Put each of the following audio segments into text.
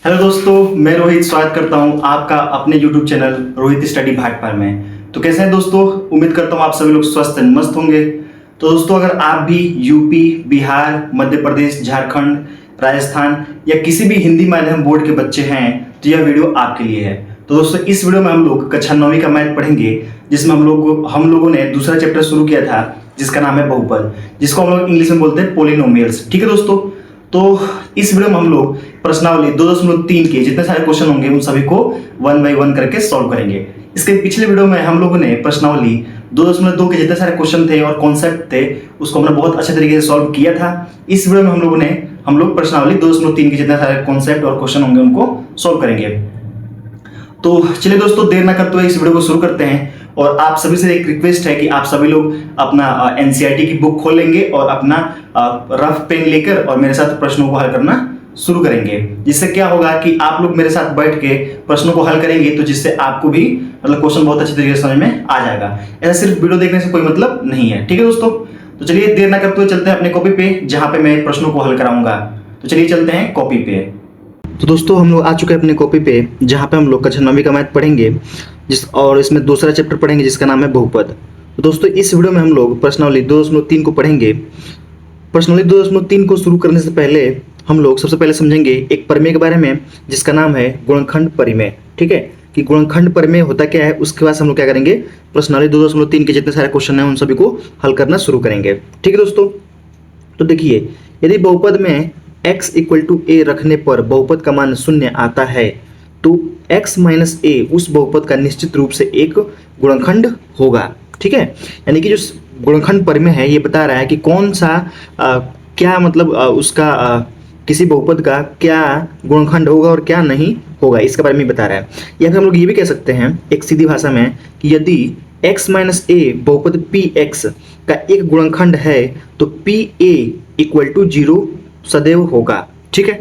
Hello दोस्तों, मैं रोहित स्वागत करता हूं आपका अपने YouTube channel Rohit study Bhatpar में। तो कैसे हैं दोस्तों? उम्मीद करता हूं आप सभी लोग स्वस्थ एंड मस्त होंगे। तो दोस्तों, अगर आप भी यूपी, बिहार, मध्य प्रदेश, झारखंड, राजस्थान या किसी भी हिंदी माध्यम बोर्ड के बच्चे हैं तो यह वीडियो आपके लिए है। तो दोस्तों, इस वीडियो में हम लोग कक्षा 9वीं का मैथ पढ़ेंगे, जिसमें हम लोगों ने दूसरा चैप्टर शुरू किया था जिसका नाम है बहुपद, जिसको हम लोग इंग्लिश में बोलते हैं पोलिनोमियल्स। ठीक है दोस्तों, तो इस वीडियो में हम लोग प्रश्नावली 2.3 के जितने सारे क्वेश्चन होंगे उन सभी को 1 बाय 1 करके सॉल्व करेंगे। इसके पिछले वीडियो में हम लोगों ने प्रश्नावली 2.2 के जितने सारे क्वेश्चन थे और कॉन्सेप्ट थे उसको हमने बहुत अच्छे तरीके से सॉल्व किया था। इस वीडियो में हम लोग प्रश्नावली 2.3 के जितने सारे कॉन्सेप्ट और क्वेश्चन होंगे उनको सॉल्व करेंगे। तो चलिए दोस्तों, देर ना करते हुए इस वीडियो को शुरू करते हैं। और आप सभी से एक रिक्वेस्ट है कि आप सभी लोग अपना एनसीईआरटी की बुक खोल लेंगे और अपना रफ पेन लेकर और मेरे साथ प्रश्नों को हल करना शुरू करेंगे। जिससे क्या होगा कि आप लोग मेरे साथ बैठ के प्रश्नों को हल करेंगे, तो जिससे आपको भी मतलब क्वेश्चन बहुत अच्छे तरीके से समझ में आ जाएगा। ऐसा सिर्फ वीडियो देखने से कोई मतलब नहीं है। ठीक है दोस्तों, तो चलिए देर ना करते हुए चलते हैं अपने कॉपी पे, जहां पे मैं प्रश्नों को हल कराऊंगा। तो चलिए चलते हैं कॉपी पे। तो दोस्तों, हम लोग आ चुके हैं अपने कॉपी पे, जहाँ पे हम लोग कक्षा 9वीं का मैथ पढ़ेंगे और इसमें दूसरा चैप्टर पढ़ेंगे जिसका नाम है बहुपद। तो दोस्तों, इस वीडियो में हम लोग प्रश्नावली 2.3 को पढ़ेंगे। प्रश्नावली 2.3 को शुरू करने से पहले हम लोग सबसे पहले समझेंगे एक प्रमेय के बारे में जिसका नाम है गुणनखंड परिमेय। ठीक है, कि गुणनखंड परिमेय होता क्या है। उसके बाद हम लोग क्या करेंगे, प्रश्नावली 2.3 के जितने सारे क्वेश्चन हैं उन सभी को हल करना शुरू करेंगे। ठीक है दोस्तों, तो देखिए, यदि बहुपद में x = a रखने पर बहुपद का मान 0 आता है तो x - a उस बहुपद का निश्चित रूप से एक गुणनखंड होगा। ठीक है, यानी कि जो गुणनखंड परिमेय है ये बता रहा है कि कौन सा क्या मतलब उसका किसी बहुपद का क्या गुणनखंड होगा और क्या नहीं होगा, इसके बारे में बता रहा है। या फिर हम लोग ये भी कह सकते हैं एक सीधी भाषा में कि यदि x - a बहुपद px का एक गुणनखंड है तो pa = 0 सदैव होगा। ठीक है,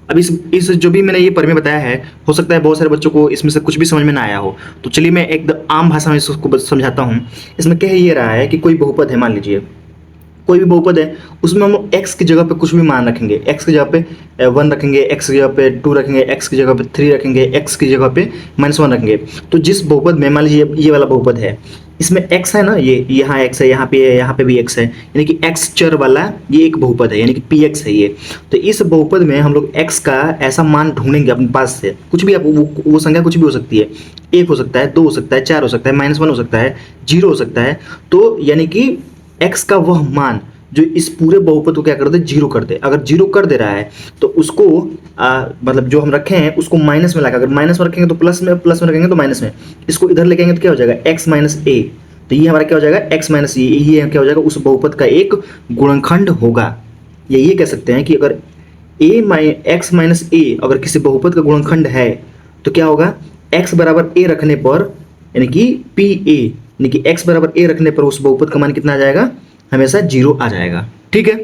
अब इस जो भी मैंने ये परिमेय बताया है, हो सकता है बहुत सारे बच्चों को इसमें से कुछ भी समझ में ना आया हो। तो चलिए मैं एकदम आम भाषा में इसको समझाता हूँ। इसमें कह ये रहा है कि कोई बहुपद है, मान लीजिए कोई भी बहुपद है, उसमें हम लोग x की जगह पे कुछ भी मान रखेंगे। x की जगह पे 1 रखेंगे, x की जगह पे 2 रखेंगे, x की जगह पे 3 रखेंगे, x की जगह पे -1 रखेंगे। तो जिस बहुपद में मान लीजिए ये वाला बहुपद है, इसमें x है ना, ये यहाँ x है, यहाँ पे भी x है, यानी कि x चर वाला ये एक बहुपद है, यानी कि px है ये। तो इस बहुपद में हम लोग x का ऐसा मान ढूंढेंगे अपने पास से। कुछ भी आप वो संख्या कुछ भी हो सकती है, 1 हो सकता है, 2 हो सकता है, 4 हो सकता है, -1 हो सकता है, 0 हो सकता है। तो यानी कि x का वह मान जो इस पूरे बहुपद को क्या कर दे, 0 कर दे। अगर 0 कर दे रहा है तो उसको मतलब जो हम रखे हैं उसको माइनस में लाकर, अगर माइनस में रखेंगे तो प्लस में रखेंगे तो माइनस में, इसको इधर लेके आएंगे तो क्या हो जाएगा, x - a। तो ये हमारा क्या हो जाएगा, x - a, ये क्या हो जाएगा, उस बहुपद का एक गुणनखंड होगा। ये कह सकते हैं कि अगर x - a अगर किसी बहुपद का गुणनखंड है तो क्या होगा, x = a रखने पर, यानी कि pa, यानी कि x = a रखने पर उस बहुपद का मान कितना आ जाएगा, हमेशा 0 आ जाएगा। ठीक है,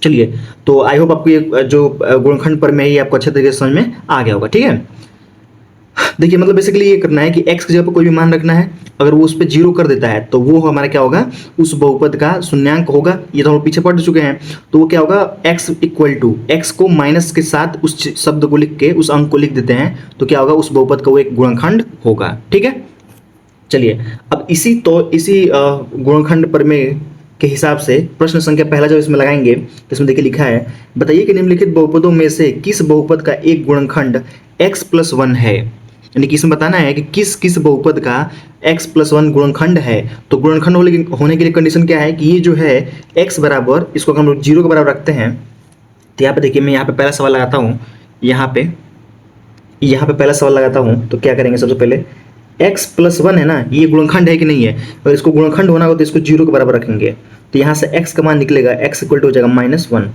चलिए, तो आई होप आपको ये जो गुणनखंड परिमेय है ये आपको अच्छे तरीके से समझ में आ गया होगा। ठीक है, देखिए मतलब बेसिकली ये करना है कि x की जगह पर कोई भी मान रखना है, अगर वो उस पर 0 कर देता है तो वो हमारा क्या होगा, उस बहुपद का शून्यांक होगा। ये तो हम पीछे पढ़ चुके हैं। तो वो क्या होगा, x को माइनस के साथ उस शब्द को लिख के उस अंक को लिख देते हैं, तो क्या होगा, उस बहुपद का वो एक गुणनखंड होगा। ठीक है, चलिए अब इसी गुणनखंड परिमेय के हिसाब से प्रश्न संख्या पहला जब इसमें लगाएंगे तो इसमें देखिए लिखा है, बताइए कि निम्नलिखित बहुपदों में से किस बहुपद का एक गुणनखंड x + 1 है। यानी कि इसमें बताना है कि किस बहुपद का x + 1 गुणनखंड है। तो गुणनखंड होने के लिए कंडीशन क्या है कि ये जो है x बराबर, इसको अगर हम लोग 0 के बराबर रखते हैं तो यहाँ पे देखिए, मैं यहाँ पे पहला सवाल लगाता हूँ, यहाँ पे पहला सवाल लगाता हूँ। तो क्या करेंगे, सबसे पहले x + 1 है ना, ये गुणनखंड है कि नहीं है। अगर इसको गुणनखंड होना हो तो इसको 0 के बराबर रखेंगे, तो यहाँ से x का मान निकलेगा, x = हो जाएगा -1।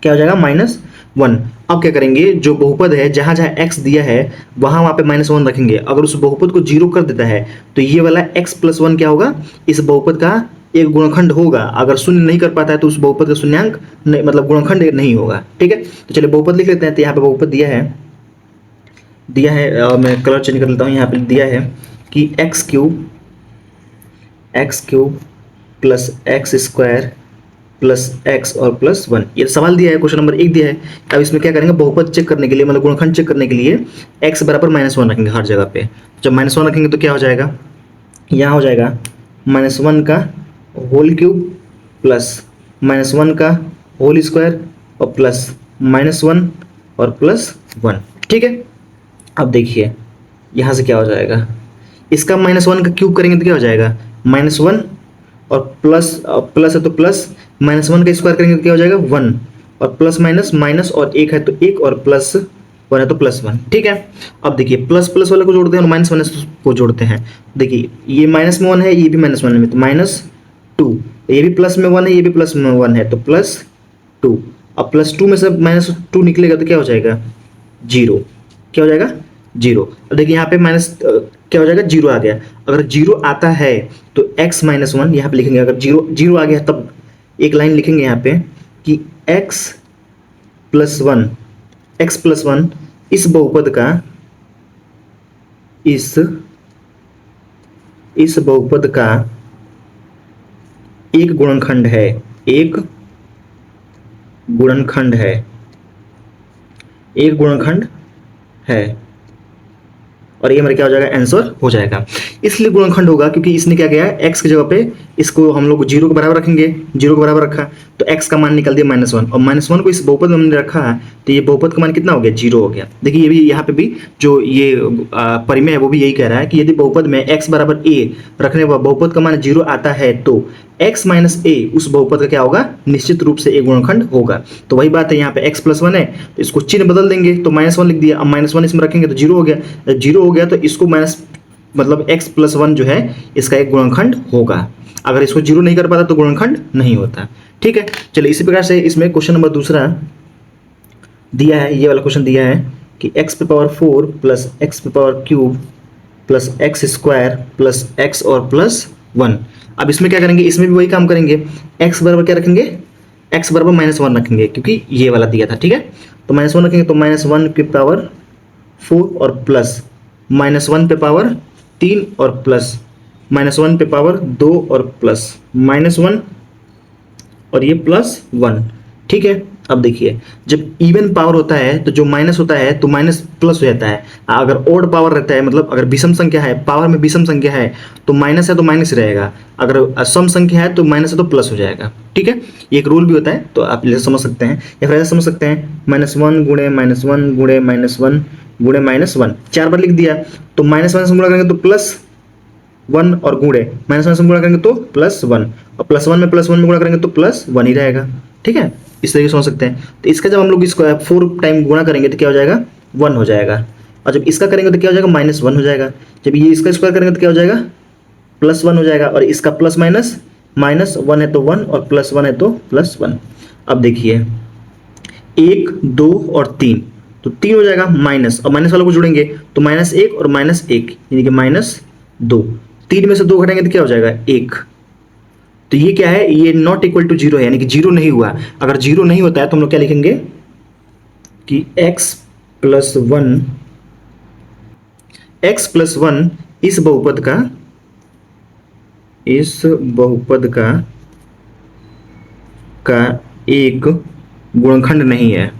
क्या हो जाएगा, -1। अब क्या करेंगे, जो बहुपद है जहाँ जहाँ x दिया है वहाँ पे -1 रखेंगे। अगर उस बहुपद को 0 कर देता है तो ये वाला x + 1 क्या होगा, इस बहुपद का एक गुणनखंड होगा। अगर शून्य नहीं कर पाता है तो उस बहुपद का शून्यांक मतलब गुणनखंड नहीं होगा। ठीक है, तो चलिए बहुपद लिख लेते हैं। तो यहाँ पे बहुपद दिया है, मैं कलर चेंज कर लेता हूँ। यहाँ पे दिया है कि x³ + x² प्लस एक्स और प्लस वन। ये सवाल दिया है, क्वेश्चन नंबर 1 दिया है। अब इसमें क्या करेंगे, बहुपद चेक करने के लिए, मतलब गुणनखंड चेक करने के लिए एक्स बराबर -1 रखेंगे हर जगह पे। जब -1 रखेंगे तो क्या हो जाएगा, यहाँ हो जाएगा -1 का होल क्यूब प्लस -1 का होल स्क्वायर और प्लस -1 और प्लस 1। ठीक है, अब देखिए यहाँ से क्या हो जाएगा, इसका -1 का क्यूब करेंगे तो क्या हो जाएगा, -1 और प्लस है तो प्लस, -1 का स्क्वायर करेंगे तो क्या हो जाएगा 1, और प्लस माइनस माइनस, और 1 है तो 1, और प्लस 1 है तो +1। ठीक है, अब देखिए प्लस प्लस वाले को जोड़ते हैं और -1 को जोड़ते हैं। देखिए ये माइनस में 1 है, ये भी -1 में, तो -2, ये भी प्लस में 1 है, ये भी प्लस में 1 है, तो +2। अब +2 में से -2 निकलेगा तो क्या हो जाएगा 0। क्या हो जाएगा 0। अब देखिए यहाँ पे क्या हो जाएगा 0 आ गया। अगर 0 आता है तो x - 1 यहाँ पे लिखेंगे। अगर 0 आ गया तब एक लाइन लिखेंगे यहाँ पे कि x + 1 इस बहुपद का इस बहुपद का एक गुणनखंड है, एक गुणनखंड है। और ये हमारा क्या हो जाएगा, आंसर हो जाएगा। इसलिए गुणनखंड होगा क्योंकि इसने क्या किया है, x की जगह पे इसको हम लोग 0 के बराबर रखेंगे, 0 के बराबर रखा तो x का मान निकल दिया -1, और -1 को इस बहुपद में हमने रखा है तो ये बहुपद का मान कितना हो गया, 0 हो गया। देखिए ये भी यहाँ पे भी जो ये परिमेय है वो भी यही कह रहा है कि यदि बहुपद में x बराबर a रखने पर बहुपद का मान 0 आता है तो x - a उस बहुपद का क्या होगा, निश्चित रूप से एक गुणनखंड होगा। तो वही बात है, यहाँ पे x + 1 है तो इसको चिन्ह बदल देंगे, तो -1 लिख दिया। अब -1 इसमें रखेंगे तो 0 हो गया, जब 0 हो गया तो इसको मतलब x + 1 जो है इसका एक गुणनखंड होगा। अगर इसको 0 नहीं कर पाता तो गुणनखंड नहीं होता। ठीक है, चलिए इसी प्रकार से इसमें क्वेश्चन नंबर दूसरा दिया है, ये वाला क्वेश्चन दिया है कि x⁴ plus x³ plus x² plus x और प्लस 1। अब इसमें क्या करेंगे, इसमें भी वही काम करेंगे, x बराबर क्या रखेंगे, x बराबर -1 रखेंगे क्योंकि ये वाला दिया था। ठीक है, तो -1 रखेंगे तो -1⁴ और प्लस -1⁴ और प्लस -1⁴ और प्लस -1 और ये +1। ठीक है, अब देखिए जब इवन पावर होता है तो जो माइनस होता है तो माइनस प्लस हो जाता है। अगर ओड पावर रहता है, मतलब अगर विषम संख्या है, पावर में विषम संख्या है तो माइनस है तो माइनस ही रहेगा, अगर सम संख्या है तो माइनस है तो प्लस हो जाएगा। ठीक है, ये एक रूल भी होता है तो आप इसे समझ सकते हैं या फिर ऐसा समझ सकते हैं, -1 गुणे -1 गुणे -1 गुणे -1 4 बार लिख दिया तो -1 से गुणा करेंगे तो +1 और गुणे -1 से गुणा करेंगे तो +1 और +1 में +1 में गुणा करेंगे तो +1 ही रहेगा। ठीक है, इस तरीके से समझ सकते हैं। तो इसका जब हम लोग इसको 4 टाइम गुणा करेंगे तो क्या हो जाएगा, 1 हो जाएगा, और जब इसका करेंगे तो क्या हो जाएगा, -1 हो जाएगा। जब ये इसका स्क्वायर करेंगे तो क्या हो जाएगा, +1 हो जाएगा, और इसका प्लस माइनस -1 है तो 1 और +1 है तो +1। अब देखिए 1 2 और 3 तो 3 हो जाएगा माइनस, और माइनस वालों को जोड़ेंगे तो -1 और -1 यानी कि -2। 3 में से 2 घटाएंगे तो क्या हो जाएगा 1। तो ये क्या है, ये नॉट इक्वल टू 0 है, यानी कि 0 नहीं हुआ। अगर 0 नहीं होता है तो हम लोग क्या लिखेंगे कि x + 1 इस बहुपद का एक गुणनखंड नहीं है,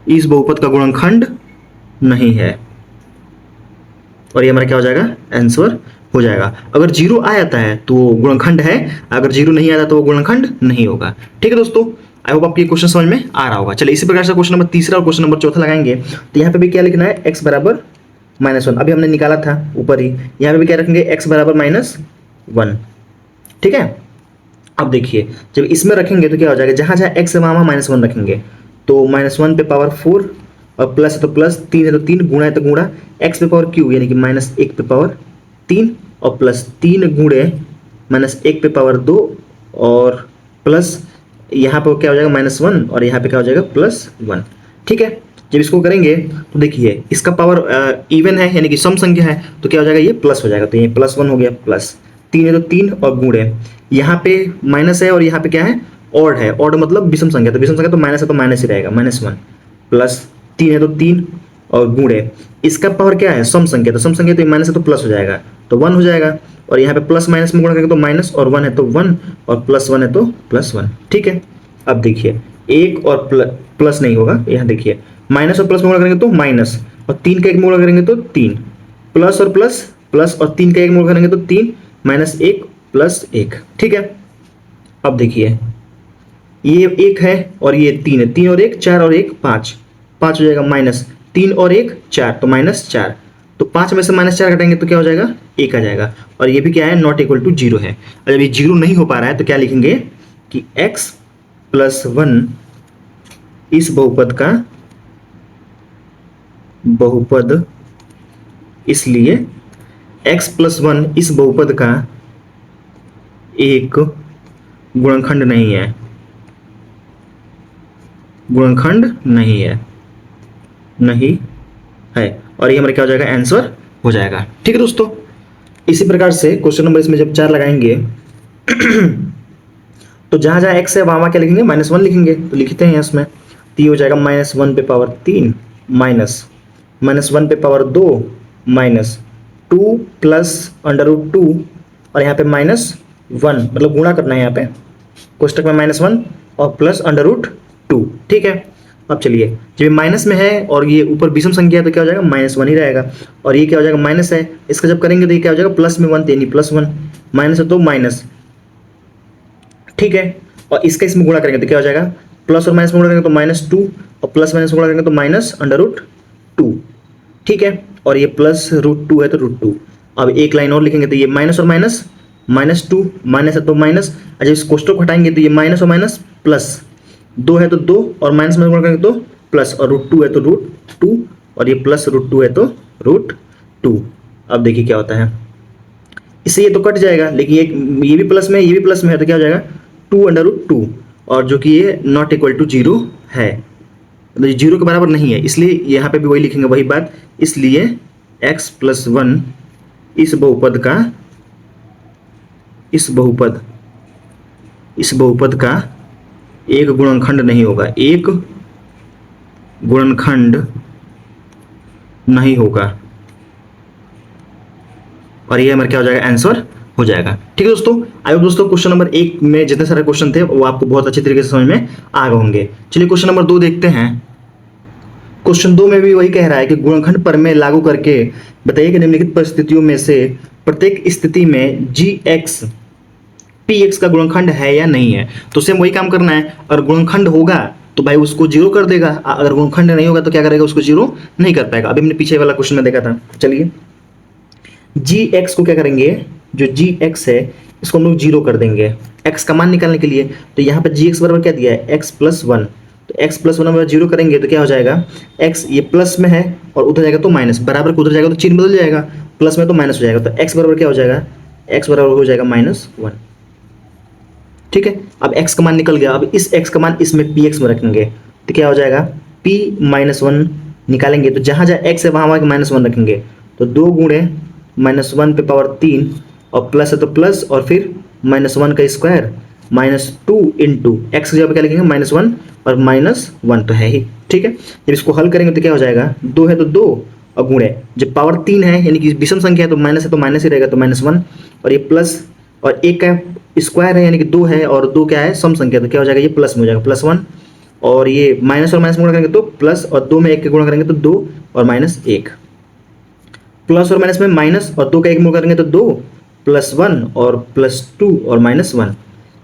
इस बहुपद का गुणनखंड नहीं है, और ये हमारा क्या हो जाएगा, आंसर हो जाएगा। अगर 0 आ जाता है तो वो गुणनखंड है, अगर 0 नहीं आता तो वो गुणनखंड नहीं होगा। ठीक है दोस्तों, आई होप आपको ये क्वेश्चन समझ में आ रहा होगा। चलिए इसी प्रकार से क्वेश्चन नंबर तीसरा और क्वेश्चन नंबर चौथा लगाएंगे। तो यहाँ पे भी क्या लिखना है, x बराबर -1, अभी हमने निकाला था ऊपर ही। यहाँ पे भी क्या रखेंगे, x बराबर -1। ठीक है, अब देखिए जब इसमें रखेंगे तो क्या हो जाएगा, जहाँ जहाँ x है वहाँ -1 रखेंगे तो -1⁴ और प्लस है तो प्लस, 3 है तो 3, गुणा है तो गुणा, x⁴ यानी कि -1⁴ और प्लस 3 गुणे -1⁴ और प्लस यहाँ पर क्या हो जाएगा -1 और यहाँ पे क्या हो जाएगा +1। ठीक है, जब इसको करेंगे तो देखिए इसका पावर इवन है यानी कि सम संख्या है तो क्या हो जाएगा, ये प्लस हो जाएगा, तो ये +1 हो गया, प्लस 3 है तो 3 और गुणे, यहाँ पे माइनस है और यहाँ पे क्या है, ऑड है, ऑड मतलब विषम संख्या, तो विषम संख्या तो माइनस है तो माइनस ही रहेगा, -1 प्लस 3 है तो 3 और गुणे, इसका पावर क्या है, सम संख्या, तो सम संख्या तो माइनस है तो प्लस हो जाएगा तो 1 हो जाएगा, और यहाँ पे प्लस माइनस में गुणा करेंगे तो माइनस, और 1 है तो 1, और प्लस 1 है तो प्लस 1। ठीक है, अब देखिए एक और प्लस नहीं होगा, यहाँ देखिए माइनस और प्लस में गुणा करेंगे तो माइनस, और 3 का एक में गुणा करेंगे तो 3, प्लस और प्लस, प्लस और 3 का एक में गुणा करेंगे तो 3, माइनस 1 प्लस 1। ठीक है, अब देखिए ये 1 है और ये 3 है, 3 और 1 4 और 1 5, 5 हो जाएगा माइनस 3 और 1 4, तो माइनस 4। तो 5 में से माइनस 4 घटाएंगे तो क्या हो जाएगा, 1 आ जाएगा, और ये भी क्या है, नॉट इक्वल टू 0 है। और जब ये 0 नहीं हो पा रहा है तो क्या लिखेंगे कि x प्लस 1 इस बहुपद का बहुपद, इसलिए x प्लस 1 इस बहुपद का एक गुणनखंड नहीं है, गुणनखंड नहीं है, नहीं है, और ये हमारा क्या हो जाएगा, आंसर हो जाएगा। ठीक है दोस्तों, इसी प्रकार से क्वेश्चन नंबर इसमें जब 4 लगाएंगे तो जहां जहां x है वहां क्या लिखेंगे, -1 लिखेंगे, तो लिखते हैं इसमें, तो ये हो जाएगा -1 पे पावर 3 माइनस -1 पे पावर 2 माइनस 2 प्लस √2, और यहाँ पे -1, मतलब गुणा करना है यहाँ पे कोष्टक में -1 और प्लस √2। ठीक है, अब चलिए जब ये माइनस में है और ये ऊपर विषम संख्या है तो क्या हो जाएगा, -1 ही रहेगा, और ये क्या हो जाएगा, माइनस है, इसका जब करेंगे तो ये क्या हो जाएगा, प्लस में 1, यानी +1, माइनस है तो माइनस। ठीक है, और इसका इसमें गुणा करेंगे तो क्या हो जाएगा, प्लस और माइनस में गुणा करेंगे तो -2, और प्लस माइनस में गुणा करेंगे तो -√2। ठीक है, और ये +√2 है तो √2। अब एक लाइन और लिखेंगे तो ये माइनस और माइनस, -2, माइनस है तो माइनस, और जब इस कोष्टक को हटाएंगे तो ये माइनस और माइनस प्लस, 2 है तो 2, और माइनस में गुणा करेंगे तो प्लस, और √2 है तो √2, और ये प्लस √2 है तो √2। अब देखिए क्या होता है, इससे ये तो कट जाएगा, लेकिन ये भी प्लस में है, ये भी प्लस में है, तो क्या हो जाएगा 2 √2, और जो कि ये नॉट इक्वल टू 0 है, मतलब 0 के बराबर नहीं है, इसलिए यहाँ पे भी वही लिखेंगे, वही बात, इसलिए x प्लस 1 इस बहुपद का, इस बहुपद का एक गुणनखंड नहीं होगा, एक गुणनखंड नहीं होगा, और ये हमारा क्या हो जाएगा, आंसर हो जाएगा। ठीक है दोस्तों, आई होप दोस्तों क्वेश्चन नंबर 1 में जितने सारे क्वेश्चन थे वो आपको बहुत अच्छे तरीके से समझ में आ गए होंगे। चलिए क्वेश्चन नंबर 2 देखते हैं। क्वेश्चन 2 में भी वही कह रहा है कि गुणनखंड प्रमेय लागू करके बताइए कि निम्नलिखित परिस्थितियों में से प्रत्येक स्थिति में gx px का गुणनखंड है या नहीं है। तो सेम वही काम करना है, अगर गुणनखंड होगा तो भाई उसको 0 कर देगा, अगर गुणनखंड नहीं होगा तो क्या करेगा, उसको 0 नहीं कर पाएगा। अभी हमने पीछे वाला क्वेश्चन में देखा था। चलिए gx को क्या करेंगे, जो gx है इसको हम लोग 0 कर देंगे x का मान निकालने के लिए। तो यहाँ पे gx बराबर क्या दिया है, x प्लस 1, तो x प्लस 1 हम 0 करेंगे तो क्या हो जाएगा, x ये प्लस में है और उधर जाएगा तो माइनस, बराबर को उधर जाएगा तो चिन्ह बदल जाएगा, प्लस में तो माइनस हो जाएगा, तो x बराबर क्या हो जाएगा, x बराबर हो जाएगा -1। ठीक है, अब x का मान निकल गया, अब इस x का मान इसमें px में रखेंगे तो क्या हो जाएगा, p -1 निकालेंगे तो जहाँ जहाँ x है वहाँ वहाँ -1 रखेंगे, तो 2 गुणे -1 पे पावर 3, और प्लस है तो प्लस, और फिर -1 का स्क्वायर -2 इंटू एक्स की जगह पे क्या लिखेंगे, -1 और -1 तो है ही। ठीक है, जब इसको हल करेंगे तो क्या हो जाएगा, 2 है तो 2 और गुणे, जब पावर 3 है यानी कि विषम संख्या है तो माइनस है तो माइनस ही रहेगा, तो -1, और ये प्लस, और 1 का स्क्वायर है यानी कि 2 है, और 2 क्या है, सम संख्या, तो क्या हो जाएगा, ये प्लस में हो जाएगा +1, और ये माइनस और माइनस गुणा करेंगे तो प्लस, और 2 में 1 के गुणा करेंगे तो 2 और -1, प्लस और माइनस में माइनस और 2 का 1 में करेंगे तो 2 +1 और +2 और -1,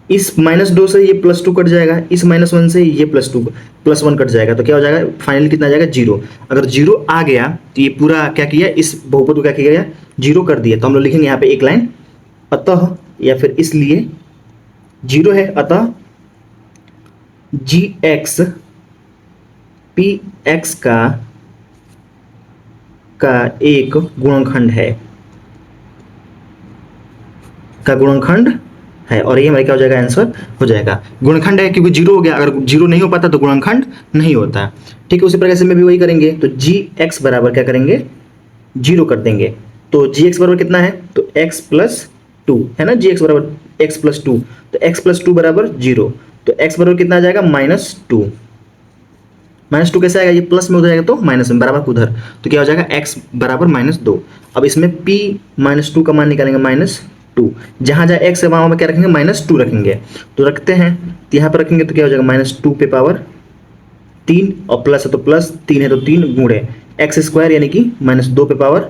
इस -2 से ये +2 कट जाएगा, इस -1 से ये +1 कट जाएगा, तो क्या हो जाएगा, फाइनली कितना आ जाएगा, 0। अगर 0 आ गया तो ये पूरा क्या किया, इस बहुपद को क्या किया गया, 0 कर दिया। तो हम लोग लिखेंगे यहाँ पे एक लाइन, अतः, या फिर इसलिए 0 है, अतः gx px का एक गुणनखंड है, और ये हमारे क्या हो जाएगा, आंसर हो जाएगा। गुणनखंड है क्योंकि 0 हो गया, अगर 0 नहीं हो पाता तो गुणनखंड नहीं होता। ठीक है, उसी प्रकार से में भी वही करेंगे, तो gx बराबर क्या करेंगे, 0 कर देंगे। तो gx बराबर कितना है, तो x प्लस 2 है ना, gx बराबर x प्लस 2, तो x प्लस 2 बराबर 0, तो x बराबर कितना आ जाएगा, -2। -2 कैसे आएगा, ये प्लस में उधर जाएगा तो माइनस में, बराबर उधर, तो क्या हो जाएगा, x बराबर -2। अब इसमें p -2 का मान निकालेंगे टू। जहाँ जहाँ x है वहाँ पे क्या रखेंगे, -2 रखेंगे। तो रखते हैं, तो यहाँ पर रखेंगे तो क्या हो जाएगा, -2 पे पावर 3 और प्लस है तो प्लस, 3 है तो 3 गुणे एक्स स्क्वायर यानी कि -2 पे पावर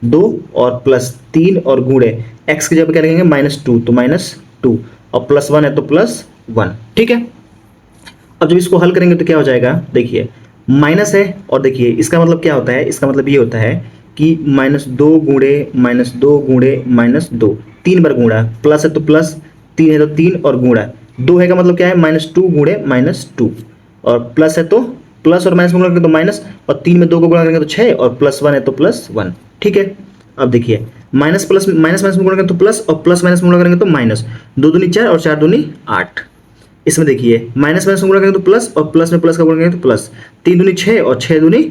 2 और प्लस 3 और गुणे x की जगह क्या रखेंगे, -2 तो -2 और +1 है तो +1। ठीक है, अब जब इसको हल करेंगे तो क्या हो जाएगा, देखिए माइनस है और देखिए इसका मतलब क्या होता है, इसका मतलब ये होता है कि -2 गुणे -2 गुणे -2, 3 बार गुणा, प्लस है तो प्लस, 3 है तो 3 और गुणा 2 है का मतलब क्या है, -2 गुणे -2 और प्लस है तो प्लस और माइनस में गुणा करेंगे तो माइनस और 3 में 2 को गुणा करेंगे तो 6 और +1 है तो +1। ठीक है, अब देखिए माइनस प्लस माइनस माइनस में गुणा करेंगे तो प्लस और प्लस माइनस में गुणा करेंगे तो माइनस, 2 दूनी 4 और 4 दूनी 8। इसमें देखिए माइनस माइनस में गुणा करेंगे तो प्लस और प्लस में प्लस का गुणा करेंगे तो प्लस, 3 दूनी 6 और 6 दूनी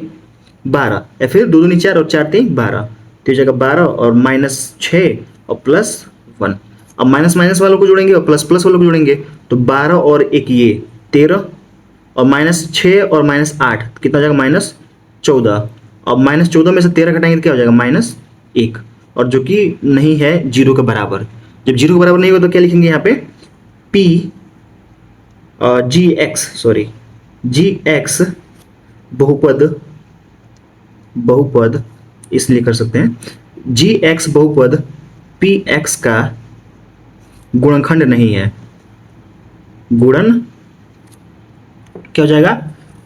12 या फिर 2 दूनी 4 और 4 3 12, तो ये जगह 12 और -6 और +1। अब माइनस माइनस वालों को जोड़ेंगे और प्लस प्लस वालों को जोड़ेंगे तो 12 और 1 ये 13 और -6 और -8 कितना हो जाएगा, -14। अब -14 में से 13 घटाएंगे तो क्या हो जाएगा, -1 और जो कि नहीं है 0 के बराबर। जब 0 के बराबर नहीं होगा तो क्या लिखेंगे यहाँ पे, जी एक्स बहुपद इसलिए कर सकते हैं, जी एक्स बहुपद पी एक्स का गुणनखंड नहीं है। क्या हो जाएगा,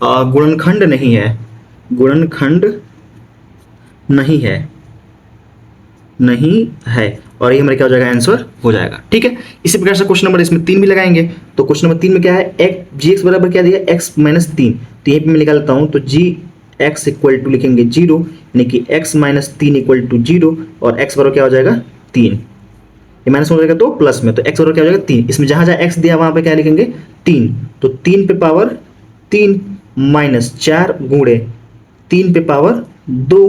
गुणनखंड नहीं है, गुणनखंड नहीं है और ये हमारा क्या हो जाएगा, आंसर हो जाएगा। ठीक है, इसी प्रकार से क्वेश्चन नंबर इसमें 3 भी लगाएंगे। तो क्वेश्चन नंबर 3 में क्या है, जी एक्स बराबर क्या दिया, x - 3, तो यहीं पे मैं निकाल लेता हूँ। तो जी एक्स इक्वल टू लिखेंगे 0 यानी कि x - 3 इक्वल टू 0 और x बराबर क्या हो जाएगा 3, ये माइनस हो जाएगा तो प्लस में, तो x बराबर क्या हो जाएगा 3। इसमें जहाँ जहाँ x दिया वहाँ पे क्या लिखेंगे 3, तो 3 पे पावर 3 -4 गुणे 3 पे पावर 2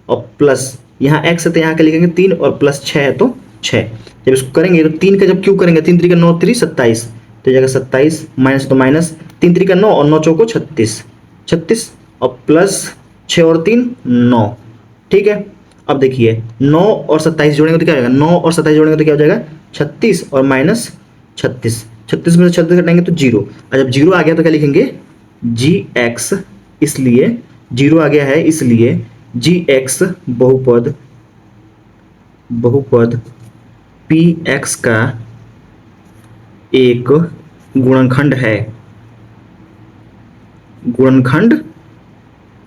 और प्लस यहाँ x है तो यहाँ क्या लिखेंगे 3 और प्लस 6 है तो 6। जब इसको करेंगे तो 3 का जब क्यूब करेंगे, 3 3 9 3 27, तो जाएगा 27 माइनस तो माइनस, 3 3 9 और 9 चौको 36 और प्लस 6 और 3 9। ठीक है, अब देखिए 9 और 27 जोड़ेंगे तो क्या हो जाएगा, 9 और 27 जोड़ेंगे तो क्या हो जाएगा 36 और -36, 36 में से 36 घटाएंगे तो 0, और जब 0 आ गया तो क्या लिखेंगे, जी एक्स, इसलिए 0 आ गया है इसलिए जी एक्स बहुपद पी एक्स का एक गुणनखंड है,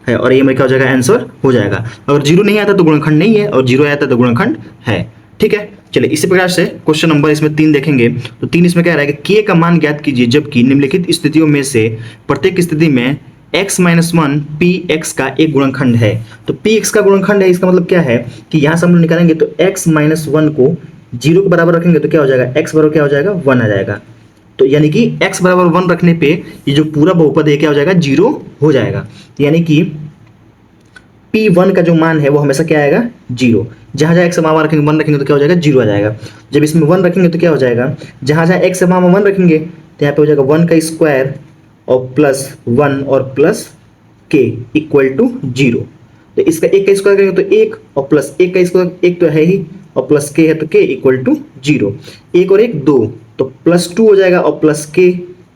और ये में क्या हो जाएगा, आंसर हो जाएगा। अगर 0 नहीं आता तो गुणनखंड नहीं है और 0 आता तो गुणनखंड है। ठीक है, चलिए इसी प्रकार से क्वेश्चन नंबर इसमें 3 देखेंगे। तो 3 इसमें क्या रहा है कि k का मान ज्ञात कीजिए जबकि निम्नलिखित स्थितियों में से प्रत्येक स्थिति में x - 1 px का एक गुणनखंड है। तो px का गुणनखंड है, इसका मतलब क्या है कि यहाँ से हम लोग निकालेंगे तो x - 1 को 0 के बराबर रखेंगे तो क्या हो जाएगा, x बराबर क्या हो जाएगा 1 आ जाएगा। तो यानी कि x बराबर 1 रखने पे ये जो पूरा बहुपद है क्या हो जाएगा, 0 हो जाएगा। यानी कि P1 का जो मान है वो हमेशा क्या आएगा, 0। जहाँ जहाँ x वहाँ रखेंगे 1 रखेंगे तो क्या हो जाएगा, 0 आ जाएगा। जब इसमें 1 रखेंगे तो क्या हो जाएगा, जहाँ जहाँ x वहाँ 1 रखेंगे तो यहाँ पे हो जाएगा 1 का स्क्वायर और प्लस 1 और प्लस k इक्वल टू 0। तो इसका 1 का स्क्वायर करेंगे तो 1 और प्लस 1 का स्क्वायर 1 तो है ही और प्लस k है तो k इक्वल टू 0। 1 और 1 2 तो +2 हो जाएगा और प्लस k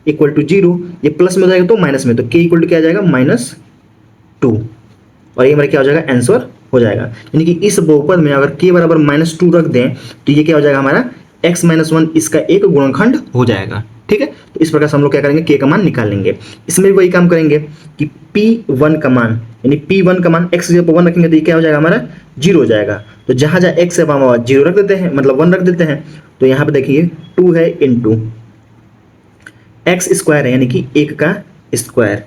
इक्वल टू 0। ये प्लस में हो जाएगा तो माइनस में, तो k इक्वल टू क्या आ जाएगा, -2 और ये हमारा क्या हो जाएगा, आंसर हो जाएगा। यानी कि इस बहुपद में अगर k बराबर -2 रख दें तो ये क्या हो जाएगा हमारा x - 1 इसका एक गुणनखंड हो जाएगा। ठीक है, तो इस प्रकार से हम लोग क्या करेंगे, k का मान निकाल लेंगे। इसमें भी वही काम करेंगे कि p1 का मान यानी p1 का मान x पर 1 रखेंगे तो ये क्या हो जाएगा हमारा 0 हो जाएगा। तो जहाँ जहाँ x है वहाँ 0 रख देते हैं, मतलब 1 रख देते हैं। तो यहाँ पे देखिए 2 है इंटू x स्क्वायर है यानी कि 1 का स्क्वायर,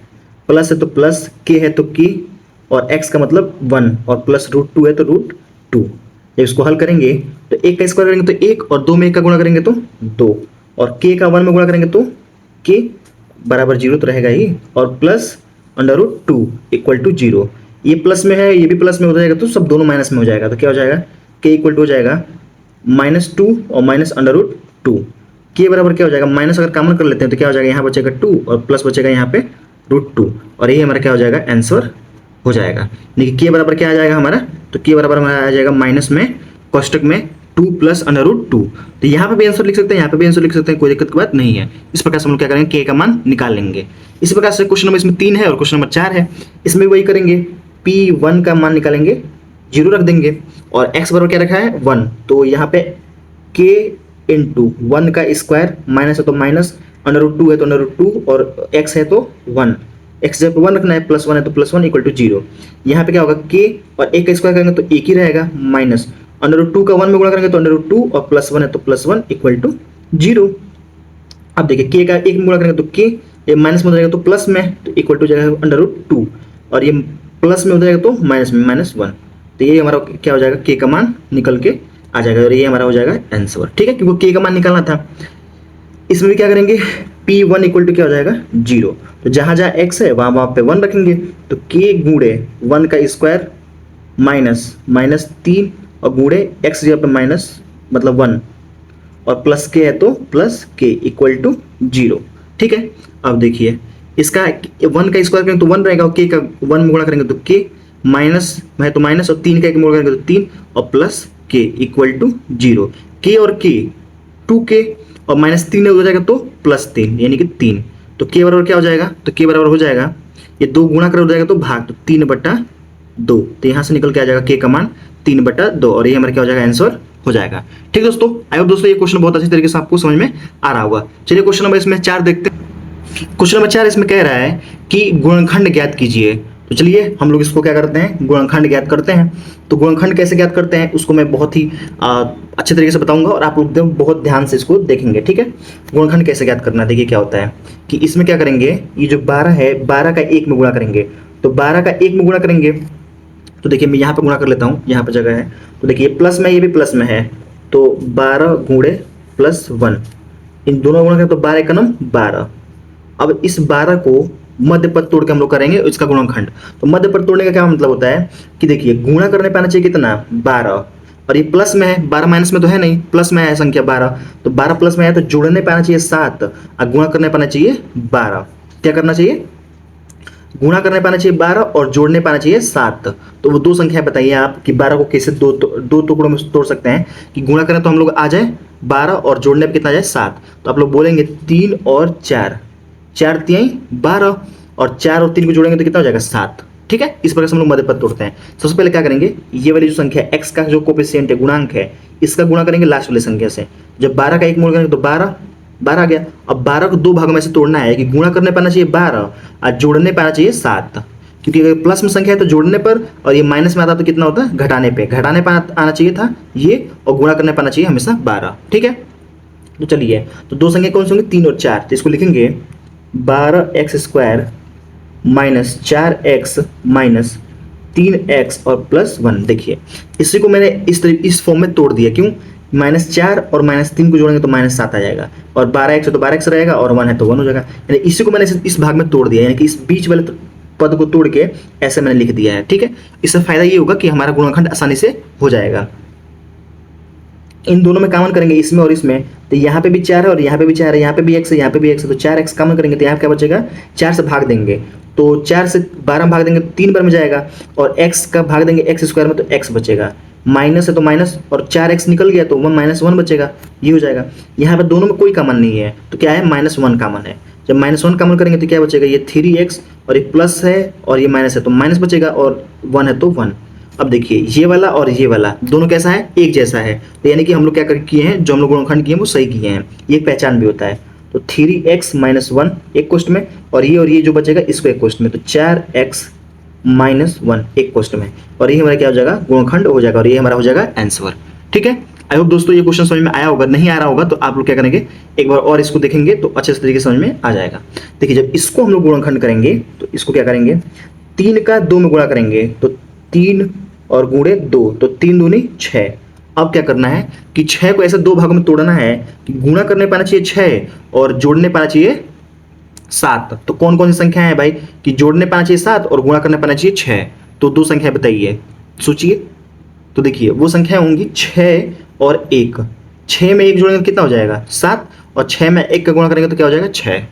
प्लस है तो प्लस, k है तो k और x का मतलब 1 और प्लस √2 है तो √2। जब इसको हल करेंगे तो 1 का स्क्वायर करेंगे तो 1 और 2 में 1 का गुणा करेंगे तो 2 और k का 1 में गुणा करेंगे तो k बराबर 0 तो रहेगा ही और प्लस √2 इक्वल टू 0। ये प्लस में है ये भी प्लस में हो जाएगा तो सब दोनों माइनस में हो जाएगा। तो क्या हो जाएगा, k इक्वल टू हो जाएगा -2 और माइनस √2। k बराबर क्या हो जाएगा, माइनस अगर कॉमन कर लेते हैं तो क्या हो जाएगा, यहाँ बचेगा 2 और प्लस बचेगा यहाँ पे √2 और ये हमारा क्या हो जाएगा, आंसर हो जाएगा। देखिए k बराबर क्या आ जाएगा हमारा, तो k बराबर हमारा आ जाएगा माइनस में कोष्टक में 2 प्लस अंडर रूट 2। तो यहाँ पे भी आंसर लिख सकते हैं, यहाँ पे भी आंसर लिख सकते हैं, कोई दिक्कत की बात नहीं है। इस प्रकार से हम लोग क्या करेंगे, के का मान निकाल लेंगे। इसी प्रकार से क्वेश्चन नंबर इसमें 3 है और क्वेश्चन नंबर 4 है, इसमें वही करेंगे। P1 का मान निकालेंगे, 0 रख देंगे और x बराबर क्या रखा है 1, तो यहाँ पे k इंटू 1 का स्क्वायर, माइनस है तो माइनस, अंडर रूट 2 है तो अंडर रूट 2 और x है तो 1, x जब 1 रखना है, प्लस 1 है तो प्लस 1 इक्वल टू 0। यहाँ पे क्या होगा k और 1 का स्क्वायर करेंगे तो एक ही रहेगा, माइनस अंडर रूट 2 का 1 में गुणा करेंगे तो अंडर रूट 2 और प्लस 1 है तो प्लस 1 इक्वल टू 0। अब देखिए k का 1 में गुणा करेंगे तो k, ये माइनस में हो जाएगा तो प्लस में, तो इक्वल टू जाएगा अंडर रूट 2 और ये प्लस में हो जाएगा तो माइनस में, माइनस 1। तो ये हमारा क्या हो जाएगा, k का मान निकल के आ जाएगा और ये हमारा हो जाएगा आंसर। ठीक है, क्योंकि k का मान निकालना था। इसमें भी क्या करेंगे, P1 इक्वल टू क्या हो जाएगा 0, तो जहाँ जहाँ x है वहाँ वहाँ पे 1 रखेंगे, तो k गुणे 1 का स्क्वायर माइनस माइनस 3 और गुणे x जगह पे माइनस मतलब 1 और प्लस k है तो प्लस k इक्वल टू 0। ठीक है, अब देखिए इसका 1 का स्क्वायर करेंगे तो 1 रहेगा और k का 1 में गुणा करेंगे तो k, माइनस है तो माइनस और 3 का 1 में गुणा करेंगे तो 3 और plus k equal to 0। k और k 2k और माइनस 3 हो जाएगा तो प्लस 3 यानी कि 3, तो k बराबर क्या हो जाएगा, तो k बराबर हो जाएगा, ये 2 गुणा कर हो जाएगा तो भाग, तो 3/2, तो यहाँ से निकल के आ जाएगा k का मान 3/2 और ये हमारा क्या हो जाएगा, आंसर हो जाएगा। ठीक दोस्तों, आई होप दोस्तों ये क्वेश्चन बहुत अच्छी तरीके से आपको समझ में आ रहा होगा। चलिए क्वेश्चन नंबर इसमें 4 देखते हैं। क्वेश्चन नंबर 4 इसमें कह रहा है कि गुणनखंड ज्ञात कीजिए। तो चलिए हम लोग इसको क्या करते हैं, गुणनखंड ज्ञात करते हैं। तो गुणनखंड कैसे ज्ञात करते हैं उसको मैं बहुत ही अच्छे तरीके से बताऊंगा और आप लोग बहुत ध्यान से इसको देखेंगे। ठीक है, गुणनखंड कैसे ज्ञात करना, देखिए क्या होता है कि इसमें क्या करेंगे, ये जो 12 है 12 का 1 में गुणा करेंगे, तो 12 का 1 में गुणा करेंगे तो देखिए मैं यहाँ पे गुणा कर लेता हूँ, यहाँ पे जगह है, तो देखिए प्लस में ये भी प्लस में है, तो 12 गुणे प्लस 1, इन दोनों गुणा करें तो 12 का नम 12। अब इस 12 को मध्य पद तोड़ के हम लोग करेंगे इसका गुणनखंड। तो मध्य पद तोड़ने का क्या मतलब होता है कि देखिए गुणा करने पे आना चाहिए कितना 12 और ये प्लस में है, 12 माइनस में तो है नहीं, प्लस में है संख्या 12, तो 12 प्लस में है तो जोड़ने पे आना चाहिए 7 और गुणा करने पे आना चाहिए 12। क्या करना चाहिए, गुणा करने पाना चाहिए 12 और जोड़ने पाना चाहिए 7। तो वो दो संख्या बताइए आप कि 12 को कैसे दो टुकड़ों में तोड़ सकते हैं कि गुणा करें तो हम लोग आ जाए 12 और जोड़ने पे कितना आ जाए 7। तो आप लोग बोलेंगे 3 और 4, 4 3 12 और 4 और 3 को जोड़ेंगे तो कितना हो जाएगा 7। ठीक है, इस प्रकार से हम लोग मध्य पद तोड़ते हैं। सबसे पहले क्या करेंगे, ये वाली जो संख्या x का जो कोफिशिएंट है गुणांक है, इसका गुणा करेंगे लास्ट वाली संख्या से। जब 12 का 1 मूल करेंगे तो 12 आ गया। अब 12 को दो भागों में से तोड़ना है कि गुणा करने पाना चाहिए 12 और जोड़ने पाना चाहिए 7, क्योंकि अगर प्लस में संख्या है तो जोड़ने पर और ये माइनस में आता तो कितना होता है घटाने पे आना चाहिए था ये, और गुणा करने पाना चाहिए हमेशा 12। ठीक है, तो चलिए तो दो संख्या कौन सी होंगी 3 और 4, तो इसको लिखेंगे 12x² minus 4x minus 3x और प्लस 1। देखिए इसी को मैंने इस फॉर्म में तोड़ दिया, क्यों, -4 और -3 को जोड़ेंगे तो -7 आ जाएगा और 12x है तो 12x रहेगा और 1 है तो 1 हो जाएगा। यानी इसी को मैंने इस भाग में तोड़ दिया, यानी कि इस बीच वाले पद को तोड़ के ऐसे मैंने लिख दिया है। ठीक है, इससे फायदा ये होगा कि हमारा गुणनखंड आसानी से हो जाएगा। इन दोनों में कॉमन करेंगे इसमें और इसमें, तो यहाँ पे भी 4 है और यहाँ पे भी 4 है, यहाँ पे भी x है, यहाँ पे भी x है, तो 4x कॉमन करेंगे तो यहाँ क्या बचेगा 4 से भाग देंगे, तो 4 से 12 में भाग देंगे तो 3 बार में जाएगा और x का भाग देंगे x² में तो x बचेगा, माइनस है तो माइनस और 4x निकल गया तो -1 बचेगा, ये हो जाएगा। यहाँ पे दोनों में कोई कॉमन नहीं है तो क्या है -1 कॉमन है। जब -1 कॉमन करेंगे तो क्या बचेगा, ये 3x और ये प्लस है और ये माइनस है तो माइनस बचेगा और 1 है तो 1। अब देखिए ये वाला और ये वाला दोनों कैसा है, एक जैसा है, तो यानी कि हम लोग क्या किए हैं, जो हम लोग गुणनखंड किए हैं वो सही किए हैं, ये पहचान भी होता है। तो 3x - 1 एक क्वेश्चन में और ये जो बचेगा इसको एक क्वेश्चन में, तो 4x - 1 एक क्वेश्चन में, और ये हमारा क्या हो जाएगा गुणनखंड हो जाएगा और ये हमारा हो जाएगा आंसर। ठीक है, आई होप दोस्तों ये क्वेश्चन समझ में आया होगा, नहीं आ रहा होगा तो आप लोग क्या करेंगे एक बार और इसको देखेंगे तो अच्छे से तरीके से समझ में आ जाएगा। देखिए जब इसको हम लोग गुणनखंड करेंगे तो इसको क्या करेंगे, 3 का 2 में गुणा करेंगे तो 3 और गुणे 2 तो 3 दूनी 6। अब क्या करना है कि 6 को ऐसे दो भागों में तोड़ना है कि गुणा करने पाना चाहिए 6 और जोड़ने पाना चाहिए 7। तो कौन कौन सी संख्या है भाई कि जोड़ने पाना चाहिए 7 और गुणा करने पाना चाहिए 6, तो दो संख्या बताइए, सोचिए। तो देखिए वो संख्या होंगी 6 और 1, 6 में 1 जोड़ेंगे कितना हो जाएगा 7 और 6 में 1 का गुणा करेंगे तो क्या हो जाएगा 6,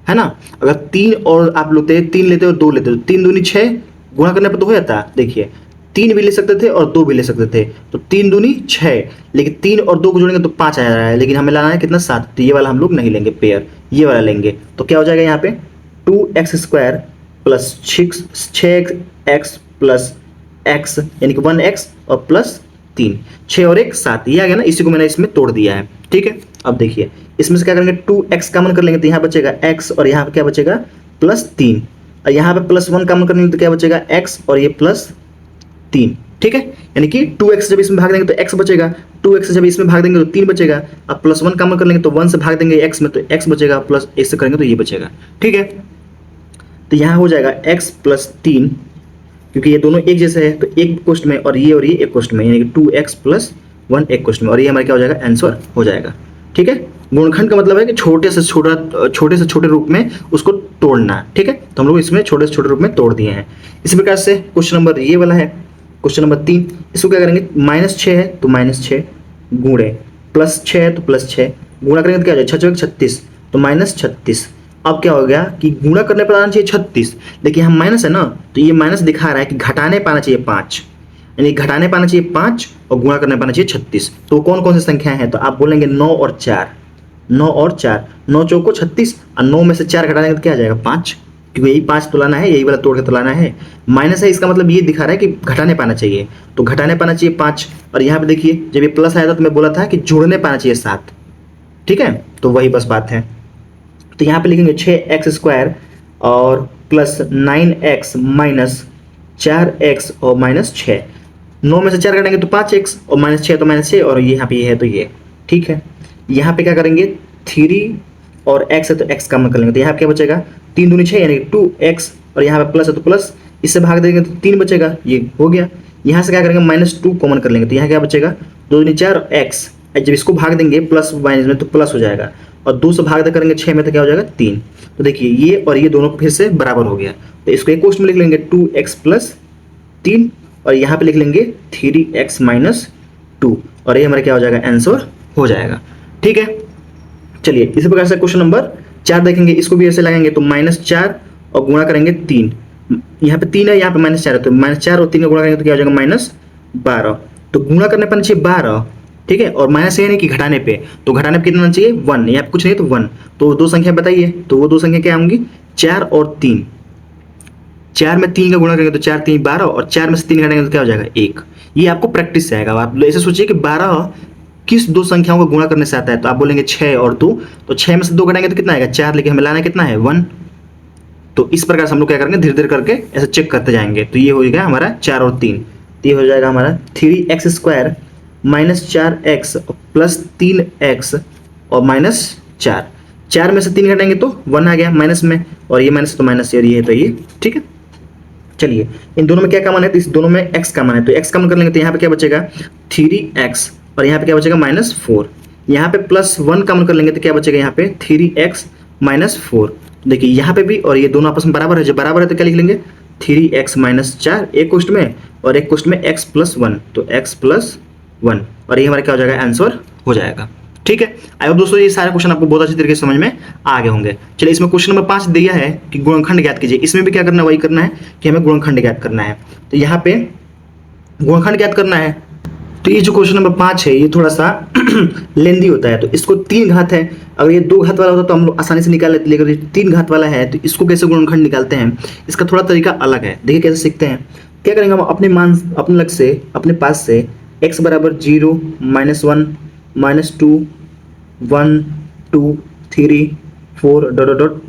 है ना। अगर 3 और आप लेते 3 लेते और 2 लेते तो 3 दूनी 6, गुणा करने पर तो हो जाता। देखिए 3 भी ले सकते थे और 2 भी ले सकते थे, तो 3 दूनी 6, लेकिन 3 और 2 को जोड़ेंगे तो 5 आ रहा है, लेकिन हमें लाना है कितना 7, तो ये वाला हम लोग नहीं लेंगे पेयर, ये वाला लेंगे। तो क्या हो जाएगा यहाँ पे 2x² plus 6x plus x यानी कि 1x और प्लस 3, 6 और 1 7, ये आ गया ना, इसी को मैंने इसमें तोड़ दिया है। ठीक है, अब देखिए इसमें से क्या करेंगे 2x कॉमन कर लेंगे तो यहाँ बचेगा x और यहाँ पे क्या बचेगा प्लस 3, और यहाँ पे प्लस 1 कॉमन कर लेंगे तो क्या बचेगा x और ये प्लस 3। ठीक है, यानी कि 2x जब इसमें भाग देंगे तो x बचेगा, 2x जब इसमें भाग देंगे तो 3 बचेगा, अब प्लस 1 कॉमन कर लेंगे तो 1 से भाग देंगे x में तो x बचेगा, प्लस 1 से करेंगे तो ये बचेगा। ठीक है, तो यहाँ हो जाएगा x प्लस 3, क्योंकि ये दोनों एक जैसे है तो एक कोष्ठ में और ये एक कोष्ठ में, यानी कि 2x प्लस 1 एक कोष्ठ में, और ये हमारा क्या हो जाएगा आंसर हो जाएगा। ठीक है, गुणनखंड का मतलब है कि छोटे से छोटे रूप में उसको तोड़ना। ठीक है, तो हम लोग इसमें छोटे से छोटे रूप में तोड़ दिए हैं। इसी प्रकार से क्वेश्चन नंबर ये वाला है, क्वेश्चन नंबर 3, इसको क्या करेंगे -6 है तो -6 गुणे, +6 है तो +6 गुणा करेंगे तो क्या हो जाएगा 6 36 तो -36। अब क्या हो गया कि गुणा करने पर आना चाहिए 36, देखिए हम माइनस है ना, तो ये माइनस दिखा रहा है कि घटाने पाना चाहिए 5, यानी घटाने पाना चाहिए 5 और गुणा करने पाना चाहिए 36। तो कौन कौन सी संख्या है, तो आप बोलेंगे 9 और 4, 9 और 4, 9 चौको 36 और 9 में से 4 घटा देंगे तो क्या आ जाएगा 5, क्योंकि यही 5 तो लाना है, यही वाला तोड़ के तो लाना है। माइनस है इसका मतलब ये दिखा रहा है कि घटाने पाना चाहिए, तो घटाने पाना चाहिए 5, और यहाँ पे देखिए जब ये प्लस आया था तो मैं बोला था कि जोड़ने पाना चाहिए 7। ठीक है, तो वही बस बात है। तो यहाँ पे लिखेंगे 6x² और प्लस 9x माइनस 4x और -6, 9 में से 4 घटाएंगे तो 5x और -6 तो -6, और यहाँ पे ये है तो ये। ठीक है, यहाँ पे क्या करेंगे 3 और x है तो x कॉमन कर लेंगे, तो यहाँ पे क्या बचेगा 3 दूनी 6 यानी 2x, और यहाँ पे प्लस है तो प्लस, इससे भाग देंगे तो 3 बचेगा, ये हो गया। यहाँ से क्या करेंगे -2 कॉमन कर लेंगे, तो यहाँ क्या बचेगा 2 दूनी 4 और x, जब इसको भाग देंगे प्लस माइनस में तो प्लस हो जाएगा, और 2 से भाग करेंगे 6 में तो क्या हो जाएगा 3। तो देखिए ये और ये दोनों फिर से बराबर हो गया, तो इसको एक क्वेश्चन में लिख लेंगे 2x प्लस 3, और यहाँ पे लिख लेंगे 3x माइनस 2, और ये हमारा क्या हो जाएगा आंसर हो जाएगा। ठीक है, चलिए इसी प्रकार से क्वेश्चन नंबर 4 देखेंगे, इसको भी ऐसे लगाएंगे तो -4 और गुणा करेंगे 3, यहाँ पे 3 है यहाँ पे -4 है, तो -4 और 3 का गुणा करेंगे तो क्या हो जाएगा -12, तो गुणा करने पर चाहिए 12। ठीक है, और माइनस है नहीं कि घटाने पे, तो घटाने पे कितना चाहिए 1, यहाँ पे कुछ नहीं तो 1, तो 2 संख्या बताइए, तो वो 2 संख्या क्या होंगी 4 और 3, 4 में 3 का गुणा करेंगे तो 4 3 12, और 4 में से 3 घटाएंगे तो क्या हो जाएगा 1। ये आपको प्रैक्टिस से आएगा, आप ऐसे सोचिए कि 12 किस 2 संख्याओं को गुणा करने से आता है, तो आप बोलेंगे 6 और 2, तो 6 में से 2 घटाएंगे तो कितना आएगा 4, लेकिन हमें लाना कितना है 1। तो इस प्रकार से हम लोग क्या करेंगे धीरे धीरे करके ऐसे चेक करते जाएंगे, तो ये हो जाएगा हमारा 4 और 3, तो ये हो जाएगा हमारा 3x² -4x प्लस 3x और -4, 4 में से 3 घटाएंगे तो 1 आ गया माइनस में, और ये माइनस तो माइनस, और ये है तो ये। ठीक है, चलिए इन दोनों में क्या कॉमन है, तो इस दोनों में x कॉमन है, तो x कॉमन कर लेंगे तो यहाँ पे क्या बचेगा 3x, और यहाँ पे क्या बचेगा -4, यहाँ पे +1 कॉमन कर लेंगे तो क्या बचेगा यहाँ पे 3x -4। देखिए यहाँ पे भी और ये दोनों आपस में बराबर है, जब बराबर है तो क्या लिख लेंगे 3x -4 एक कोष्ठ में, और एक कोष्ठ में x + 1, तो x + 1, और ये हमारा क्या हो जाएगा आंसर हो जाएगा। ठीक है, आई होप दोस्तों ये सारे क्वेश्चन आपको बहुत अच्छी तरीके से समझ में आ गए होंगे। चलिए इसमें क्वेश्चन नंबर 5 दिया है कि गुणनखंड ज्ञात कीजिए, इसमें भी क्या करना है वही करना है कि हमें गुणनखंड ज्ञात करना है। तो यहाँ पे गुणनखंड ज्ञात करना है, तो ये जो क्वेश्चन नंबर 5 है ये थोड़ा सा लेंदी होता है, तो इसको 3 घात है, अगर ये 2 घात वाला होता तो हम लोग आसानी से निकाल लेते, लेकिन ये 3 घात वाला है तो इसको कैसे गुणनखंड निकालते हैं, इसका थोड़ा तरीका अलग है। देखिए कैसे सीखते हैं, क्या करेंगे हम अपने मान अपने लग से अपने पास से x = 0 -1 -2 1 2 3 4 डॉट डॉट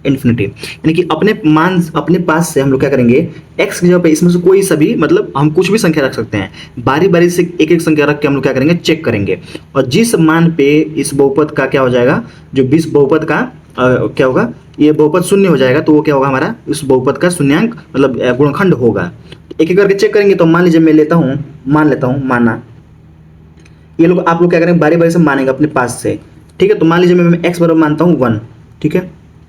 इन्फिनिटी, यानी कि अपने मान अपने पास से हम लोग क्या करेंगे x की जगह पे इसमें से कोई सभी मतलब हम कुछ भी संख्या रख सकते हैं, बारी बारी से एक एक संख्या रख के हम लोग क्या करेंगे चेक करेंगे, और जिस मान पे इस बहुपद का क्या हो जाएगा, जो 20 बहुपद का क्या होगा, ये बहुपद शून्य हो जाएगा, तो वो क्या होगा हमारा उस बहुपद का शून्यांक मतलब गुणनखंड होगा। एक एक करके चेक करेंगे, तो मान लीजिए मैं मान लेता हूँ माना, ये लोग आप लोग क्या करेंगे बारी बारी से मानेंगे अपने पास से। ठीक है, तो मान लीजिए मैं x बराबर मानता हूँ 1, ठीक है,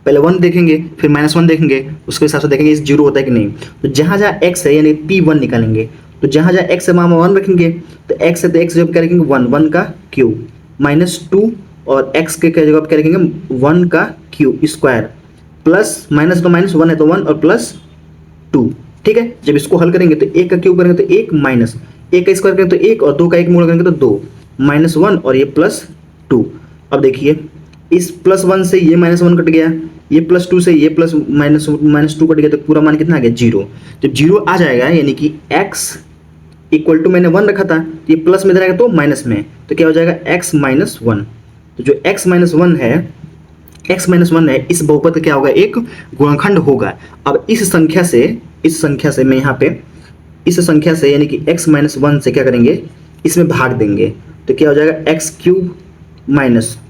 पहले 1 देखेंगे फिर -1 देखेंगे, उसके हिसाब से देखेंगे इस 0 होता है कि नहीं, तो जहाँ जहाँ x है यानी P1 निकालेंगे, तो जहाँ जहाँ x है वहाँ 1 रखेंगे, तो x है तो x जब क्या रखेंगे 1 का क्यूब -2, और x के जगह क्या रखेंगे 1 का क्यूब स्क्वायर, प्लस माइनस तो -1 है तो 1 और +2। ठीक है। जब इसको हल करेंगे तो एक का क्यूब करेंगे तो एक, माइनस एक का स्क्वायर करेंगे तो एक, और दो का एक गुणा करेंगे तो दो, -1 और ये +2। अब देखिए इस +1 से ये -1 कट गया, ये +2 से ये प्लस -2 कट गया, तो पूरा मान कितना आ गया 0। जब 0 आ जाएगा यानी कि x इक्वल टू मैंने 1 रखा था, ये प्लस में इधर आएगा तो माइनस में, तो क्या हो जाएगा x - 1। तो जो x - 1 है, इस बहुपद का क्या होगा, एक गुणनखंड होगा। अब इस संख्या से मैं यहाँ पे इस संख्या से यानी कि x - 1 से क्या करेंगे, इसमें भाग देंगे, तो क्या हो जाएगा x³ -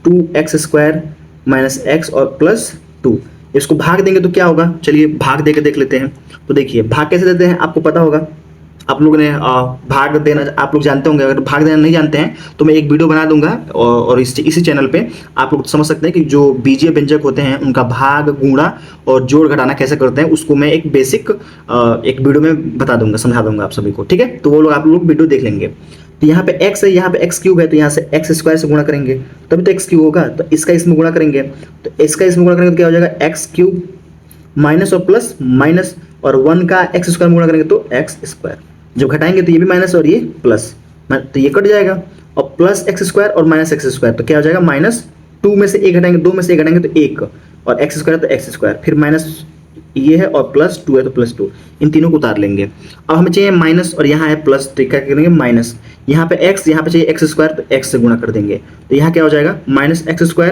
2x² - x और +2। इसको भाग देंगे तो क्या होगा, चलिए भाग देके देख लेते हैं। तो देखिए भाग कैसे देते हैं, आपको पता होगा, आप लोगों ने भाग देना आप लोग जानते होंगे। अगर भाग देना नहीं जानते हैं तो मैं एक वीडियो बना दूंगा और इसी चैनल पे आप लोग समझ सकते हैं कि जो बीजीय व्यंजक होते हैं उनका भाग, गुणा और जोड़ घटाना कैसे करते हैं, उसको मैं एक बेसिक एक वीडियो में बता दूंगा, समझा दूंगा आप सभी को, ठीक है। तो वो लोग आप लोग वीडियो देख लेंगे। तो यहाँ पे x है, यहाँ पे x³ है, तो यहाँ से x² से गुणा करेंगे तभी तो x³ होगा। तो इसका इसमें गुणा करेंगे, तो इसका इसमें गुणा करेंगे तो क्या हो जाएगा x³ माइनस और प्लस माइनस, और 1 का x² गुणा करेंगे तो x²। जब घटाएंगे तो ये भी माइनस और ये प्लस, तो ये कट जाएगा, और प्लस x² और माइनस x², तो क्या हो जाएगा -2 में से 1 घटाएंगे, 2 में से 1 घटाएंगे तो 1, और x² तो x², फिर माइनस ये है और +2 है तो +2, इन तीनों को उतार लेंगे। अब हमें चाहिए माइनस और यहाँ है प्लस, तो क्या करेंगे माइनस, यहाँ पे x, यहाँ पे चाहिए x² तो x से गुणा कर देंगे, तो यहाँ क्या हो जाएगा -x²,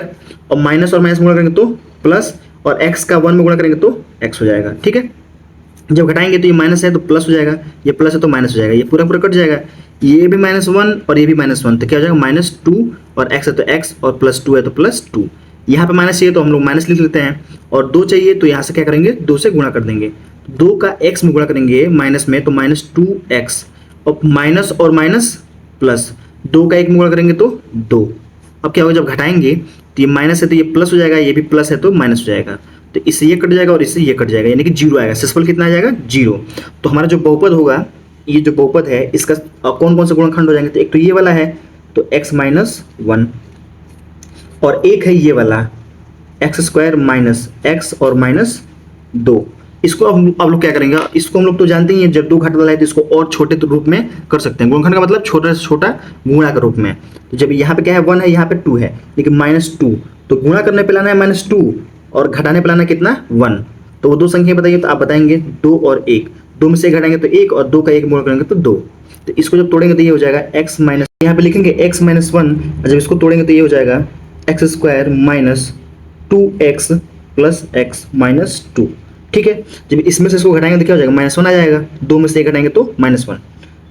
और माइनस गुणा करेंगे तो प्लस, और x का 1 में गुणा करेंगे तो x हो जाएगा, ठीक है। जब घटाएंगे तो ये माइनस है तो प्लस हो जाएगा, ये प्लस है तो माइनस हो जाएगा, ये पूरा कट जाएगा, ये भी -1 और ये भी -1, तो क्या हो जाएगा -2, और x है तो x और +2 है तो +2। यहाँ पे माइनस चाहिए तो हम लोग माइनस लिख लेते हैं, और 2 चाहिए तो यहाँ से क्या करेंगे 2 से गुणा कर देंगे, 2 का x में गुणा करेंगे माइनस में तो -2x, और माइनस और माइनस प्लस, 2 का 1 में गुणा करेंगे तो 2। अब क्या होगा, जब घटाएंगे तो ये माइनस है तो ये प्लस हो जाएगा, ये भी प्लस है तो माइनस हो जाएगा, तो इससे ये कट जाएगा और इससे ये कट जाएगा, यानी कि 0 आएगा। शेषफल कितना आ जाएगा 0। तो हमारा जो बहुपद होगा, ये जो बहुपद है इसका कौन कौन से गुणनखंड हो जाएंगे, तो एक तो ये वाला है तो x - 1, और एक है ये वाला x² माइनस x और -2। इसको अब लोग क्या करेंगे, इसको हम लोग तो जानते ही हैं, जब 2 घट वाला है तो इसको और छोटे रूप में कर सकते हैं। गुणनखंड का मतलब छोटा से छोटा गुणा के रूप में। तो जब यहाँ पे क्या है 1 है, यहाँ पे 2 है, लेकिन -2, तो गुणा करने पे लाना है -2 और घटाने पे लाना कितना 1। तो वो 2 संख्या बताइए, तो आप बताएंगे 2 और 1, 2 में से 1 घटाएंगे तो 1, और 2 का 1 गुणा करेंगे तो 2। तो इसको जब तोड़ेंगे तो ये हो जाएगा x माइनस, यहाँ पे लिखेंगे x - 1, और जब इसको तोड़ेंगे तो ये हो जाएगा x² minus 2x plus x - 2, ठीक है। जब इसमें से इसको घटाएंगे तो क्या हो जाएगा -1 आ जाएगा, 2 में से 1 घटाएंगे तो -1,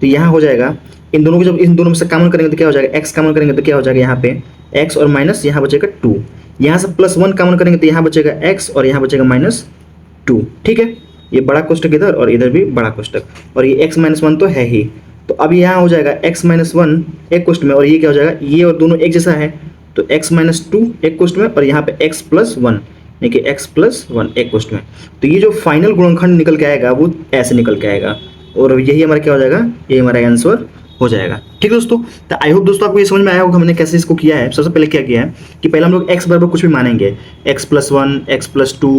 तो यहाँ हो जाएगा इन दोनों को, जब इन दोनों में से कॉमन करेंगे तो क्या हो जाएगा x कॉमन करेंगे तो क्या हो जाएगा यहाँ पे x और माइनस, यहाँ बचेगा 2, यहाँ से +1 कॉमन करेंगे तो यहाँ बचेगा x और यहाँ बचेगा -2, ठीक है। ये बड़ा कोष्टक इधर और इधर भी बड़ा कोष्टक, और ये x - 1 तो है ही। तो अब यहाँ हो जाएगा x - 1 एक कोष्ट में, और ये क्या हो जाएगा, ये और दोनों एक जैसा है तो x - 2 एक कोष्ट में, और यहाँ पे x + 1 यानी कि x + 1 एक कोष्ट में। तो ये जो फाइनल गुणनखंड निकल के आएगा वो ऐसे निकल के आएगा, और यही हमारा क्या हो जाएगा, ये हमारा आंसर हो जाएगा, ठीक है दोस्तों। तो आई होप दोस्तों आपको ये समझ में आया होगा हमने कैसे इसको किया है। सबसे पहले क्या किया है कि पहले हम लोग x बराबर कुछ भी मानेंगे, x + 1, x + 2,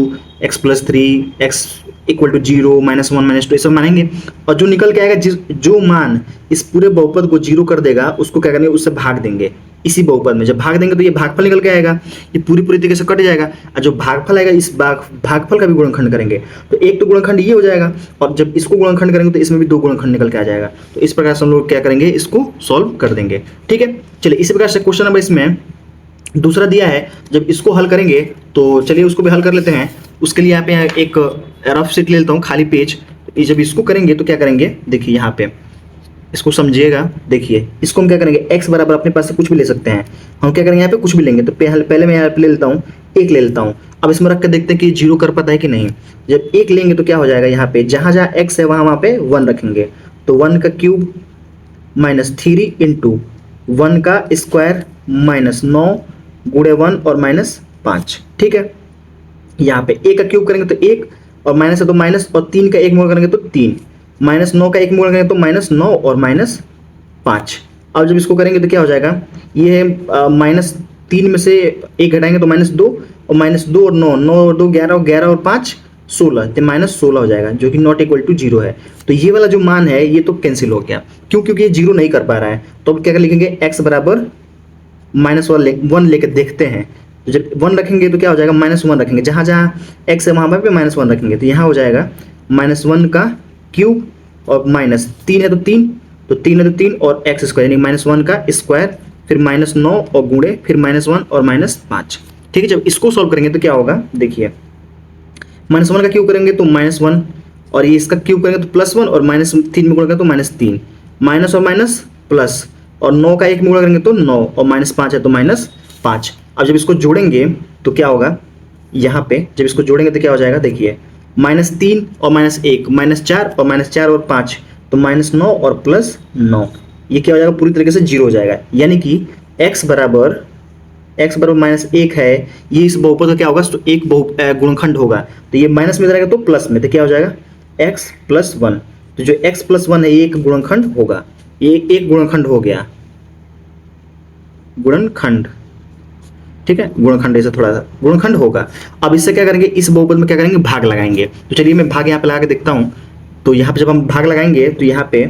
x + 3, x = 0, -1 -2 ये सब मानेंगे, और जो निकल के आएगा, जो मान इस पूरे बहुपद को 0 कर देगा उसको क्या करेंगे, उससे भाग देंगे इसी बहुपद में। जब भाग देंगे तो ये भागफल निकल के आएगा, ये पूरी तरीके से कट जाएगा, और जो भागफल आएगा इस भागफल का भी गुणनखंड करेंगे, तो एक तो गुणनखंड ये हो जाएगा, और जब इसको गुणनखंड करेंगे तो इसमें भी 2 गुणनखंड निकल के आ जाएगा। तो इस प्रकार से हम लोग क्या करेंगे, इसको सॉल्व कर देंगे, ठीक है। चलिए इसी प्रकार से क्वेश्चन नंबर इसमें दूसरा दिया है, जब इसको हल करेंगे तो चलिए उसको भी हल कर लेते हैं। उसके लिए यहाँ पे एक रफ शीट ले लेता हूँ, खाली पेज। जब इसको करेंगे तो क्या करेंगे, देखिए यहाँ पे इसको समझिएगा। देखिए इसको हम क्या करेंगे, x बराबर अपने पास से कुछ भी ले सकते हैं, हम क्या करेंगे यहाँ पे कुछ भी लेंगे। तो पहले मैं यहाँ पे ले लेता हूँ 1 ले लेता हूँ। अब इसमें रख के देखते हैं कि 0 कर पाता है कि नहीं। जब 1 लेंगे तो क्या हो जाएगा, यहाँ पे जहाँ जहाँ x है वहाँ पे 1 रखेंगे, तो 1 का क्यूब -3 इंटू 1 का स्क्वायर -9 गुणे 1 और -5, ठीक है। यहाँ पे 1 का क्यूब करेंगे तो 1, और माइनस है तो माइनस, और 3 का 1 मोड़ करेंगे तो 3, -9 का 1 मोड़ करेंगे तो -9 और -5। अब जब इसको करेंगे तो क्या हो जाएगा, ये -3 में से 1 घटाएंगे तो -2, और -2 और 9, 9 और 2 11, और 11 और 5 16, तो -16 हो जाएगा जो कि नॉट इक्वल टू 0 है। तो ये वाला जो मान है ये तो कैंसिल हो गया, क्यों? क्योंकि ये 0 नहीं कर पा रहा है। तो अब क्या कर लिखेंगे, x बराबर -1 लेके देखते हैं। तो जब 1 रखेंगे तो क्या हो जाएगा, -1 रखेंगे, जहाँ जहाँ x है वहाँ पे -1 रखेंगे, तो यहाँ हो जाएगा -1 का क्यूब और -3 है तो 3, तो 3 है तो 3 और x स्क्वायर यानी -1 का स्क्वायर, फिर -9 और गुणे, फिर -1 और -5। ठीक है, जब इसको सॉल्व करेंगे तो क्या होगा, देखिए -1 का क्यूब करेंगे तो -1 और ये इसका क्यूब करेंगे तो +1 और -3 में गुणा करेंगे तो -3, माइनस और माइनस प्लस, और 9 का 1 में गुणा करेंगे तो 9 और -5 है तो -5। अब जब इसको जोड़ेंगे तो क्या होगा, यहाँ पे जब इसको जोड़ेंगे तो क्या हो जाएगा, देखिए -3 और -1, -4 और -4 और 5, तो -9 और +9, ये क्या हो जाएगा, पूरी तरीके से 0 हो जाएगा। यानी कि x बराबर -1 है, ये इस बहुपद का क्या होगा, तो एक गुणनखंड होगा, तो ये माइनस में रहेगा तो प्लस में, तो क्या हो जाएगा x + 1। तो जो x + 1 है ये एक गुणनखंड होगा, ये एक गुणनखंड हो गया, गुणनखंड। ठीक है, गुणनखंड ऐसे थोड़ा सा गुणनखंड होगा। अब इससे क्या करेंगे, इस बहुपद में क्या करेंगे, भाग लगाएंगे। तो चलिए मैं भाग यहाँ पे लगा के देखता हूँ। तो यहाँ पे जब हम भाग लगाएंगे तो यहाँ पे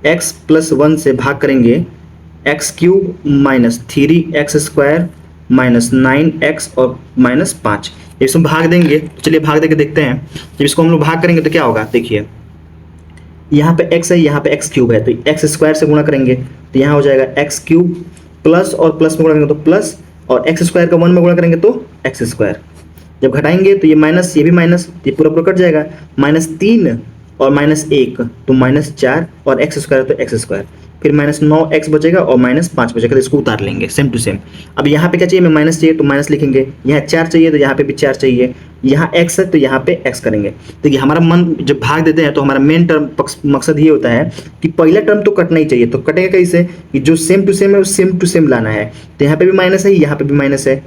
x + 1 से भाग करेंगे, x³ - 3x² -9x और -5, इसमें भाग देंगे। तो चलिए भाग देके देखते हैं। जब इसको हम लोग भाग करेंगे तो क्या होगा, देखिए यहाँ पे x है, यहाँ पे x³ है, तो x² से गुणा करेंगे तो यहाँ हो जाएगा x³ प्लस और प्लस में गुणा करेंगे तो प्लस, और x² का 1 में गुणा करेंगे तो x²। जब घटाएंगे तो ये माइनस, ये भी माइनस, ये पूरा पूरा कट जाएगा, -3 और -1 तो -4 और x² तो x², फिर -9x बचेगा और -5 बचेगा, तो इसको उतार लेंगे सेम टू सेम। अब यहाँ पे क्या चाहिए, मैं माइनस चाहिए तो माइनस लिखेंगे, यहाँ 4 चाहिए तो यहाँ पे भी 4 चाहिए, यहाँ x है तो यहाँ पे x करेंगे। तो ये हमारा मन जब भाग देते हैं तो हमारा मेन टर्म मकसद ये होता है कि पहला टर्म तो कटना ही चाहिए। तो कटेगा कैसे, कि जो सेम टू सेम है वो सेम टू सेम लाना है। तो यहाँ पे भी माइनस है, यहाँ पे भी माइनस है,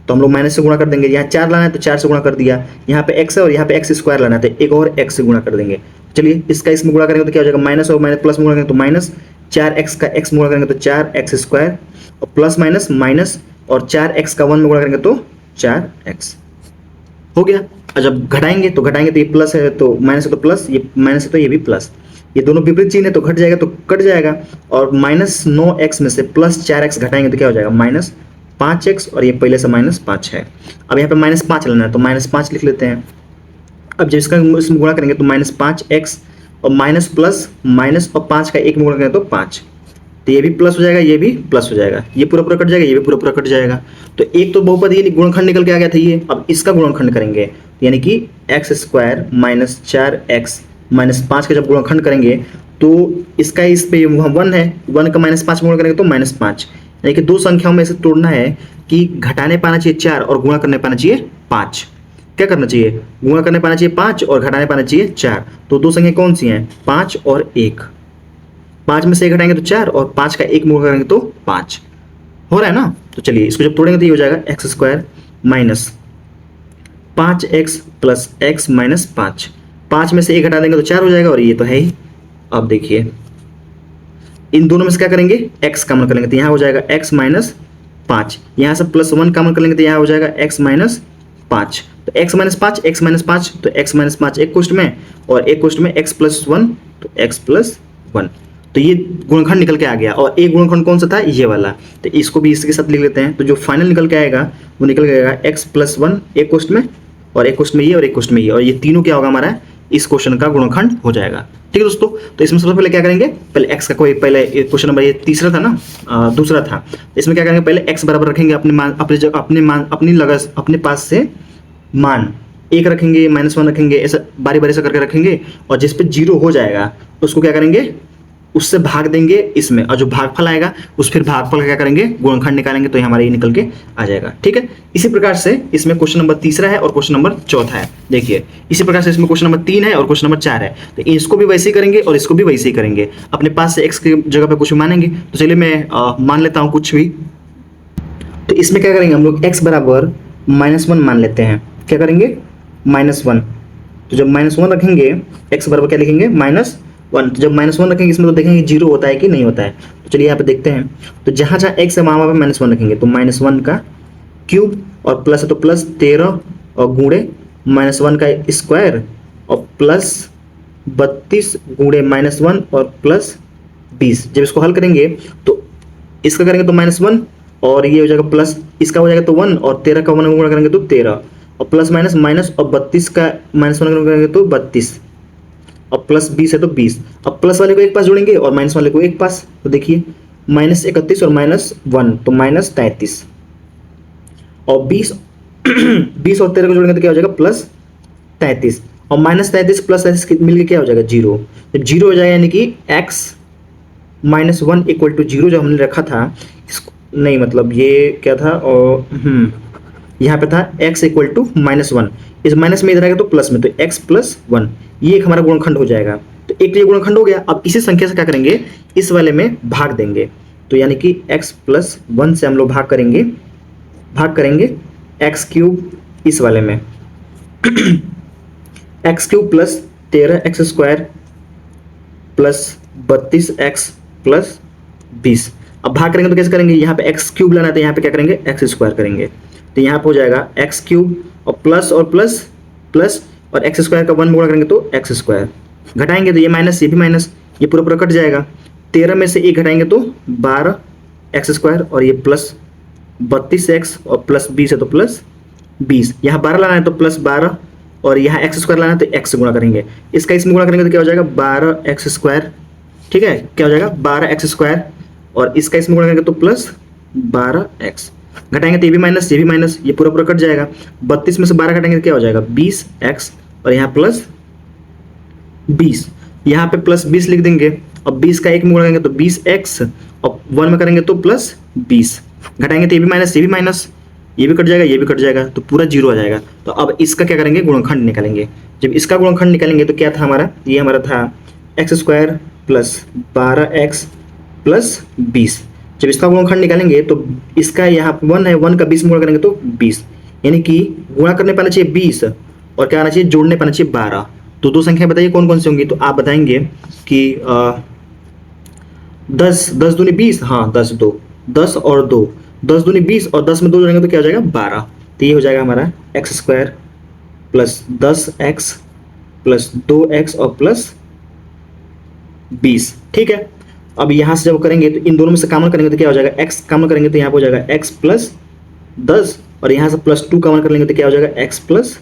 तो हम लोग माइनस से गुणा कर देंगे। यहाँ 4 लाना है तो 4 से गुणा कर दिया, यहाँ पे x है और यहाँ पे x² लाना है तो एक और x से गुणा कर देंगे। चलिए इसका इसमें गुणा करेंगे तो क्या हो जाएगा, माइनस और माइनस प्लस में गुणा करेंगे तो माइनस, 4x का x में गुणा करेंगे तो 4x² और प्लस माइनस माइनस, और 4x का 1 में गुणा करेंगे तो 4x हो गया। और जब घटाएंगे तो ये प्लस है तो माइनस है तो प्लस, ये माइनस है तो ये भी प्लस, ये दोनों विपरीत चिन्ह है तो घट जाएगा तो कट जाएगा। और -9x में से +4x घटाएंगे तो क्या हो जाएगा, -5x, और ये पहले से -5 है। अब यहाँ पे -5 लेना है तो -5 लिख लेते हैं। अब जब इसका इसमें गुणा करेंगे तो -5x और माइनस प्लस माइनस और 5 का 1 में गुणा करें तो 5, तो ये भी प्लस हो जाएगा, ये भी प्लस हो जाएगा, ये पूरा पूरा कट जाएगा, ये भी पूरा पूरा कट जाएगा। तो एक तो बहुपद ये गुणनखंड निकल के आ गया था ये। अब इसका गुणनखंड करेंगे यानी कि x² - 4x - 5 का जब गुणनखंड करेंगे तो इसका इस पे 1 है, 1 का -5 में गुणा करेंगे तो -5, यानी कि दो संख्याओं में से तोड़ना है कि घटाने पाना चाहिए 4 और गुणा करने पाना चाहिए 5। क्या करना चाहिए, गुणा करने पाना चाहिए 5 और घटाने पाना चाहिए 4। तो दो संख्या कौन सी हैं, 5 और 1। 5 में से 1 घटाएंगे तो 4 और 5 का 1 में गुणा करेंगे तो 5 हो रहा है ना। तो चलिए इसको जब तोड़ेंगे तो ये हो जाएगा x² - 5x + x - 5। 5 में से 1 घटा देंगे तो 4 हो जाएगा, और ये तो है ही। अब देखिए इन दोनों में से क्या करेंगे, x कॉमन कर लेंगे तो यहाँ हो जाएगा x - 5, यहाँ से +1 कॉमन कर लेंगे तो यहाँ हो जाएगा x - 5। तो x - 5 x - 5 तो x - 5 एक कोष्ठ में और एक कोष्ठ में x + 1 तो x + 1। तो ये गुणनखंड निकल के आ गया। और एक गुणनखंड कौन सा था, ये वाला, तो इसको भी इसके साथ लिख लेते हैं। तो जो फाइनल निकल के आएगा वो निकल के आएगा x + 1 एक कोष्ठ में और एक कोष्ठ में ये और एक कोष्ठ में ये, और ये तीनों क्या होगा हमारा इस क्वेश्चन का गुणनखंड हो जाएगा। ठीक है दोस्तों, तो इसमें सबसे पहले क्या करेंगे, पहले x का कोई पहले क्वेश्चन नंबर ये तीसरा था ना, दूसरा था। इसमें क्या करेंगे, पहले x बराबर रखेंगे अपने पास से मान 1 रखेंगे, -1 रखेंगे, ऐसा बारी बारी से करके रखेंगे, और जिस पे 0 हो जाएगा उसको क्या करेंगे, उससे भाग देंगे इसमें, और जो भागफल आएगा उस फिर भागफल का क्या करेंगे, गुणनखंड निकालेंगे, तो हमारा ये निकल के आ जाएगा। ठीक है, इसी प्रकार से इसमें क्वेश्चन नंबर तीसरा है और क्वेश्चन नंबर चौथा है। देखिए इसी प्रकार से इसमें क्वेश्चन नंबर 3 है और क्वेश्चन नंबर 4 है। तो इसको भी वैसे ही करेंगे और इसको भी वैसे ही करेंगे, अपने पास से x की जगह पे कुछ भी मानेंगे। तो चलिए मैं मान लेता हूँ कुछ भी। तो इसमें क्या करेंगे हम लोग, x बराबर -1 मान लेते हैं। क्या करेंगे, -1। तो जब -1 रखेंगे x बराबर क्या लिखेंगे, -1। तो जब -1 रखेंगे इसमें तो देखेंगे 0 होता है कि नहीं होता है। तो चलिए यहाँ पे देखते हैं। तो जहाँ जहाँ x है वहाँ पे -1 रखेंगे, तो -1 का क्यूब और प्लस है तो प्लस 13 और गुणे -1 का स्क्वायर और प्लस 32 गुणे -1 और प्लस 20। जब इसको हल करेंगे तो इसका करेंगे तो -1 और ये हो जाएगा प्लस, इसका हो जाएगा तो 1 और 13 का 1 गुणा करेंगे तो 13 और प्लस माइनस माइनस और 32 का -1 गुणा करेंगे तो 32 और प्लस 20 है तो 20। अब प्लस वाले को एक पास जोड़ेंगे और माइनस वाले को एक पास, तो देखिए -31 और -1 तो -33 और 20 20 और 13 को जोड़ेंगे तो क्या हो जाएगा +33 और -33 प्लस 33 मिलकर क्या हो जाएगा 0। तो 0 हो जाएगा यानी कि x -1 = 0 जो हमने रखा था इसको, नहीं मतलब ये क्या था और यहाँ पे था x = -1, इस माइनस में इधर आएगा तो प्लस में, तो x + 1 ये एक हमारा गुणनखंड हो जाएगा। तो एक ये गुणनखंड हो गया। अब इसी संख्या से क्या करेंगे, इस वाले में भाग देंगे, तो यानी कि x + 1 से हम लोग भाग करेंगे x³ इस वाले में x³ + 13x² + 32x + 20। अब भाग करेंगे तो कैसे करेंगे, यहाँ पे x³ लाना है तो यहाँ पे क्या करेंगे x² करेंगे, तो यहाँ पे हो जाएगा x³ और प्लस और प्लस प्लस और x² का 1 गुणा करेंगे तो x², घटाएंगे तो ये माइनस, ये भी माइनस, ये पूरा पूरा कट जाएगा। 13 में से 1 घटाएंगे तो 12x² और ये प्लस 32x और प्लस 20 है तो प्लस 20। यहाँ 12 लाना है तो +12 और यहाँ x² लाना है तो x से गुणा करेंगे, इसका इसमें गुणा करेंगे तो क्या हो जाएगा 12x²। ठीक है, क्या हो जाएगा 12x² और इसका इसमें गुणा करेंगे तो +12x, घटाएंगे तो ये भी माइनस, ये भी माइनस, ये पूरा पूरा कट जाएगा। 32 में से 12 घटाएंगे तो क्या हो जाएगा 20x और यहाँ +20, यहाँ पे +20 लिख देंगे और 20 का 1 में गुणा करेंगे तो 20x और 1 में करेंगे तो +20, घटाएंगे तो ये भी माइनस, ये भी माइनस, ये भी कट जाएगा, ये भी कट जाएगा, तो पूरा 0 आ जाएगा। तो अब इसका क्या करेंगे, गुणनखंड निकालेंगे। जब इसका गुणनखंड निकालेंगे तो क्या था हमारा, ये हमारा था x² + 12x + 20। जब इसका गुणनखंड निकालेंगे तो इसका यहाँ 1 है, 1 का 20 में गुणा करेंगे तो 20, यानी कि गुणा करने पाना चाहिए 20 और क्या आना चाहिए, जोड़ने पाना चाहिए 12। तो दो संख्या बताइए कौन कौन सी होंगी, तो आप बताएंगे कि 10 दूनी 20, हाँ 10 और 2, 10 दूनी 20 और 10 में 2 जोड़ेंगे तो क्या हो जाएगा 12। तो ये हो जाएगा हमारा x² + 10x + 2x और +20। ठीक है, अब यहाँ से जब करेंगे तो इन दोनों में से कॉमन करेंगे तो क्या हो जाएगा, x कॉमन करेंगे तो यहाँ पे हो जाएगा x + 10 और यहाँ से +2 कॉमन कर लेंगे तो क्या हो जाएगा x +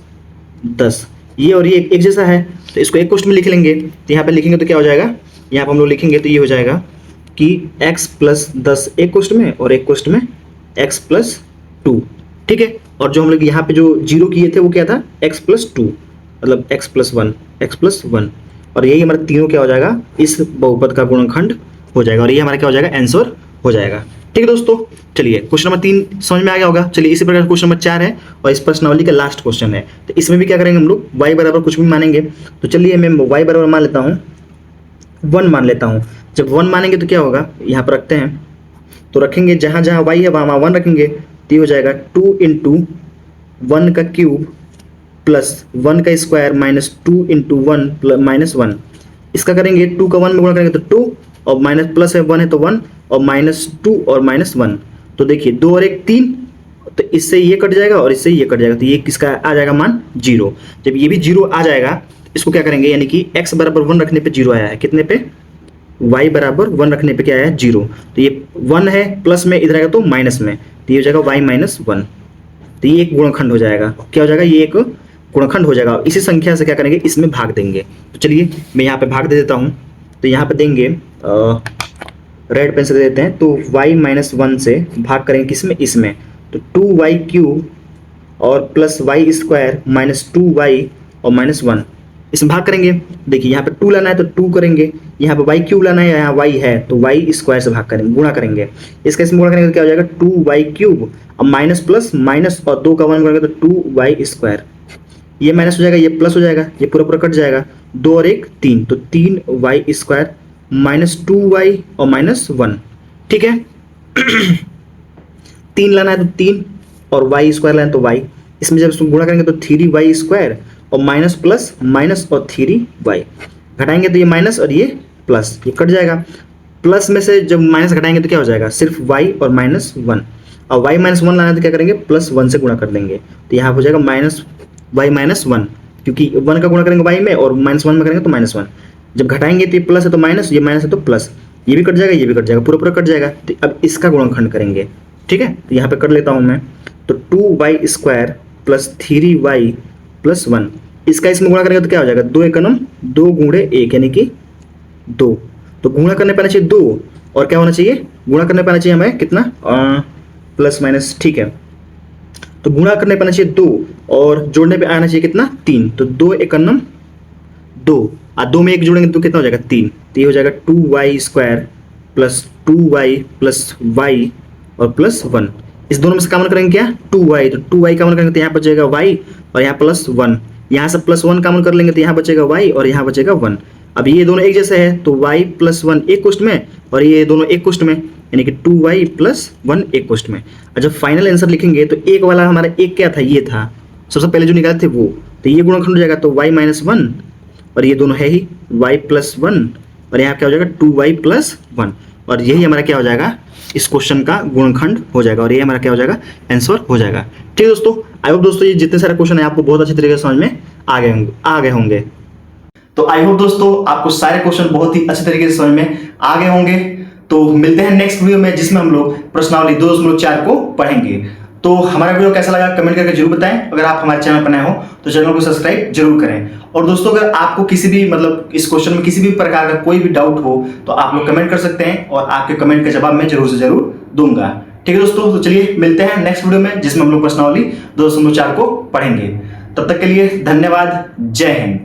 10। ये और ये एक जैसा है तो इसको एक कोष्ठ में लिख लेंगे, तो यहाँ पे लिखेंगे तो क्या हो जाएगा, यहाँ पे हम लोग लिखेंगे तो ये हो जाएगा कि x + 10 एक कोष्ठ में और एक कोष्ठ में x + 2। ठीक है, और जो हम लोग यहाँ पे जो 0 किए थे वो क्या था x + 2, मतलब x + 1 और यही हमारा तीनों क्या हो जाएगा, इस बहुपद का गुणनखंड हो जाएगा और ये हमारा क्या हो जाएगा, आंसर हो जाएगा। ठीक है दोस्तों, चलिए क्वेश्चन नंबर 3 समझ में आ गया होगा। चलिए इसी प्रकार क्वेश्चन नंबर 4 है और इस प्रश्नावली का लास्ट क्वेश्चन है, तो इसमें भी क्या करेंगे हम लोग y बराबर कुछ भी मानेंगे। तो चलिए मैं y बराबर मान लेता हूँ 1 मान लेता हूँ। जब 1 मानेंगे तो क्या होगा, यहाँ पर रखते हैं, तो रखेंगे जहाँ जहाँ y है वहाँ 1 रखेंगे, तो ये हो जाएगा 2 × 1 का क्यूब प्लस 1 का स्क्वायर माइनस 2 × 1 -1। इसका करेंगे 2 का 1 में गुणा करेंगे तो 2 और माइनस प्लस है 1 है तो 1 और -2 और -1, तो देखिए 2 और 1 3, तो इससे ये कट जाएगा और इससे ये कट जाएगा, तो ये किसका आ जाएगा मान 0। जब ये भी 0 आ जाएगा इसको क्या करेंगे, यानी कि x बराबर 1 रखने पे 0 आया है, कितने पे, y बराबर 1 रखने पे क्या आया है 0। तो ये 1 है प्लस में इधर आएगा तो माइनस में, तो ये हो जाएगा y - 1। तो ये एक गुणनखंड हो जाएगा, क्या हो जाएगा, ये एक गुणनखंड हो जाएगा। इसी संख्या से क्या करेंगे, इसमें भाग देंगे। तो चलिए मैं यहाँ पे भाग दे देता हूँ, तो यहाँ पे देंगे रेड पेन से दे देते हैं, तो y - 1 से भाग करेंगे किसमें, इसमें, तो 2y³ और प्लस y² - 2y और -1 इसमें भाग करेंगे। देखिए यहाँ पे 2 लाना है तो 2 करेंगे, यहाँ पे y³ लाना है, यहाँ y है तो y² से भाग करेंगे, गुणा करेंगे। इसका इसमें गुणा करेंगे तो क्या हो जाएगा 2y³ और माइनस प्लस माइनस और 2 का 1 गुणा करेंगे तो 2y², ये माइनस हो जाएगा, ये प्लस हो जाएगा, ये पूरा पूरा कट जाएगा, 2 और 1 3, तो 3y² -2y और -1। ठीक है 3 लाना है तो 3 और y² लाना है तो y, इसमें जब इसको गुणा करेंगे तो 3y² और माइनस प्लस माइनस और 3y, घटाएंगे तो ये माइनस और ये प्लस, ये कट जाएगा। प्लस में से जब माइनस घटाएंगे तो क्या हो जाएगा, सिर्फ y और -1, और y - 1 लाना है तो क्या करेंगे, +1 से गुणा कर देंगे, तो यहाँ हो जाएगा y माइनस वन, क्योंकि 1 का गुणा करेंगे y में और -1 में करेंगे तो -1। जब घटाएंगे तो ये प्लस है तो माइनस, ये माइनस है तो प्लस, ये भी कट जाएगा, ये भी कट जाएगा, पूरा पूरा कट जाएगा। तो अब इसका गुणनखंड करेंगे, ठीक है। तो यहाँ पे कर लेता हूँ मैं, तो 2y² प्लस 3y प्लस 1, इसका इसमें गुणा करेंगे तो क्या हो जाएगा, 2 एकम 2 गुणे 1 यानी कि 2। तो गुणा करने पे आना चाहिए 2, और क्या होना चाहिए, गुणा करने पे आना चाहिए हमें कितना, प्लस माइनस, ठीक है। तो गुणा करने पे आना चाहिए 2 और जोड़ने पे आना चाहिए कितना, 3। तो 2 एकम 2 और 2 में 1 जोड़ेंगे तो कितना हो जाएगा, 3। तो ये हो जाएगा 2y² plus 2y plus y और प्लस 1। इस दोनों में से कॉमन करेंगे क्या, 2y, तो 2y कॉमन करेंगे तो यहाँ बचेगा y और यहाँ प्लस 1। यहाँ से प्लस 1 कॉमन कर लेंगे तो यहाँ बचेगा y और यहाँ बचेगा 1। अब ये दोनों एक जैसे है तो y प्लस 1 एक कोष्ठ में और ये दोनों एक कोष्ठ में, यानी कि 2y प्लस 1 एक कोष्ठ में। और जब फाइनल आंसर लिखेंगे तो एक वाला हमारा एक क्या था, ये था सबसे पहले जो निकाले थे वो, तो ये गुणनखंड हो जाएगा तो y माइनस 1 और ये दोनों है ही y प्लस 1 और यहाँ क्या हो जाएगा 2y प्लस 1, और यही हमारा क्या हो जाएगा, इस क्वेश्चन का गुणनखंड हो जाएगा और ये हमारा क्या हो जाएगा, आंसर हो जाएगा। ठीक है दोस्तों, आई होप दोस्तों ये जितने सारे क्वेश्चन है आपको बहुत अच्छे तरीके से समझ में आ गए होंगे। तो आई होप दोस्तों आपको सारे क्वेश्चन बहुत ही अच्छे तरीके से समझ में आ गए होंगे। तो मिलते हैं नेक्स्ट वीडियो में जिसमें हम लोग प्रश्नावली 2.4 को पढ़ेंगे। तो हमारा वीडियो कैसा लगा कमेंट करके जरूर बताएं। अगर आप हमारे चैनल पर नए हो तो चैनल को सब्सक्राइब जरूर करें। और दोस्तों अगर आपको किसी भी मतलब इस क्वेश्चन में किसी भी प्रकार का कोई भी डाउट हो तो आप लोग कमेंट कर सकते हैं और आपके कमेंट का जवाब मैं जरूर से जरूर दूंगा। ठीक है दोस्तों, तो चलिए मिलते हैं नेक्स्ट वीडियो में जिसमें हम लोग प्रश्नावली 2.4 को पढ़ेंगे। तब तक के लिए धन्यवाद, जय हिंद।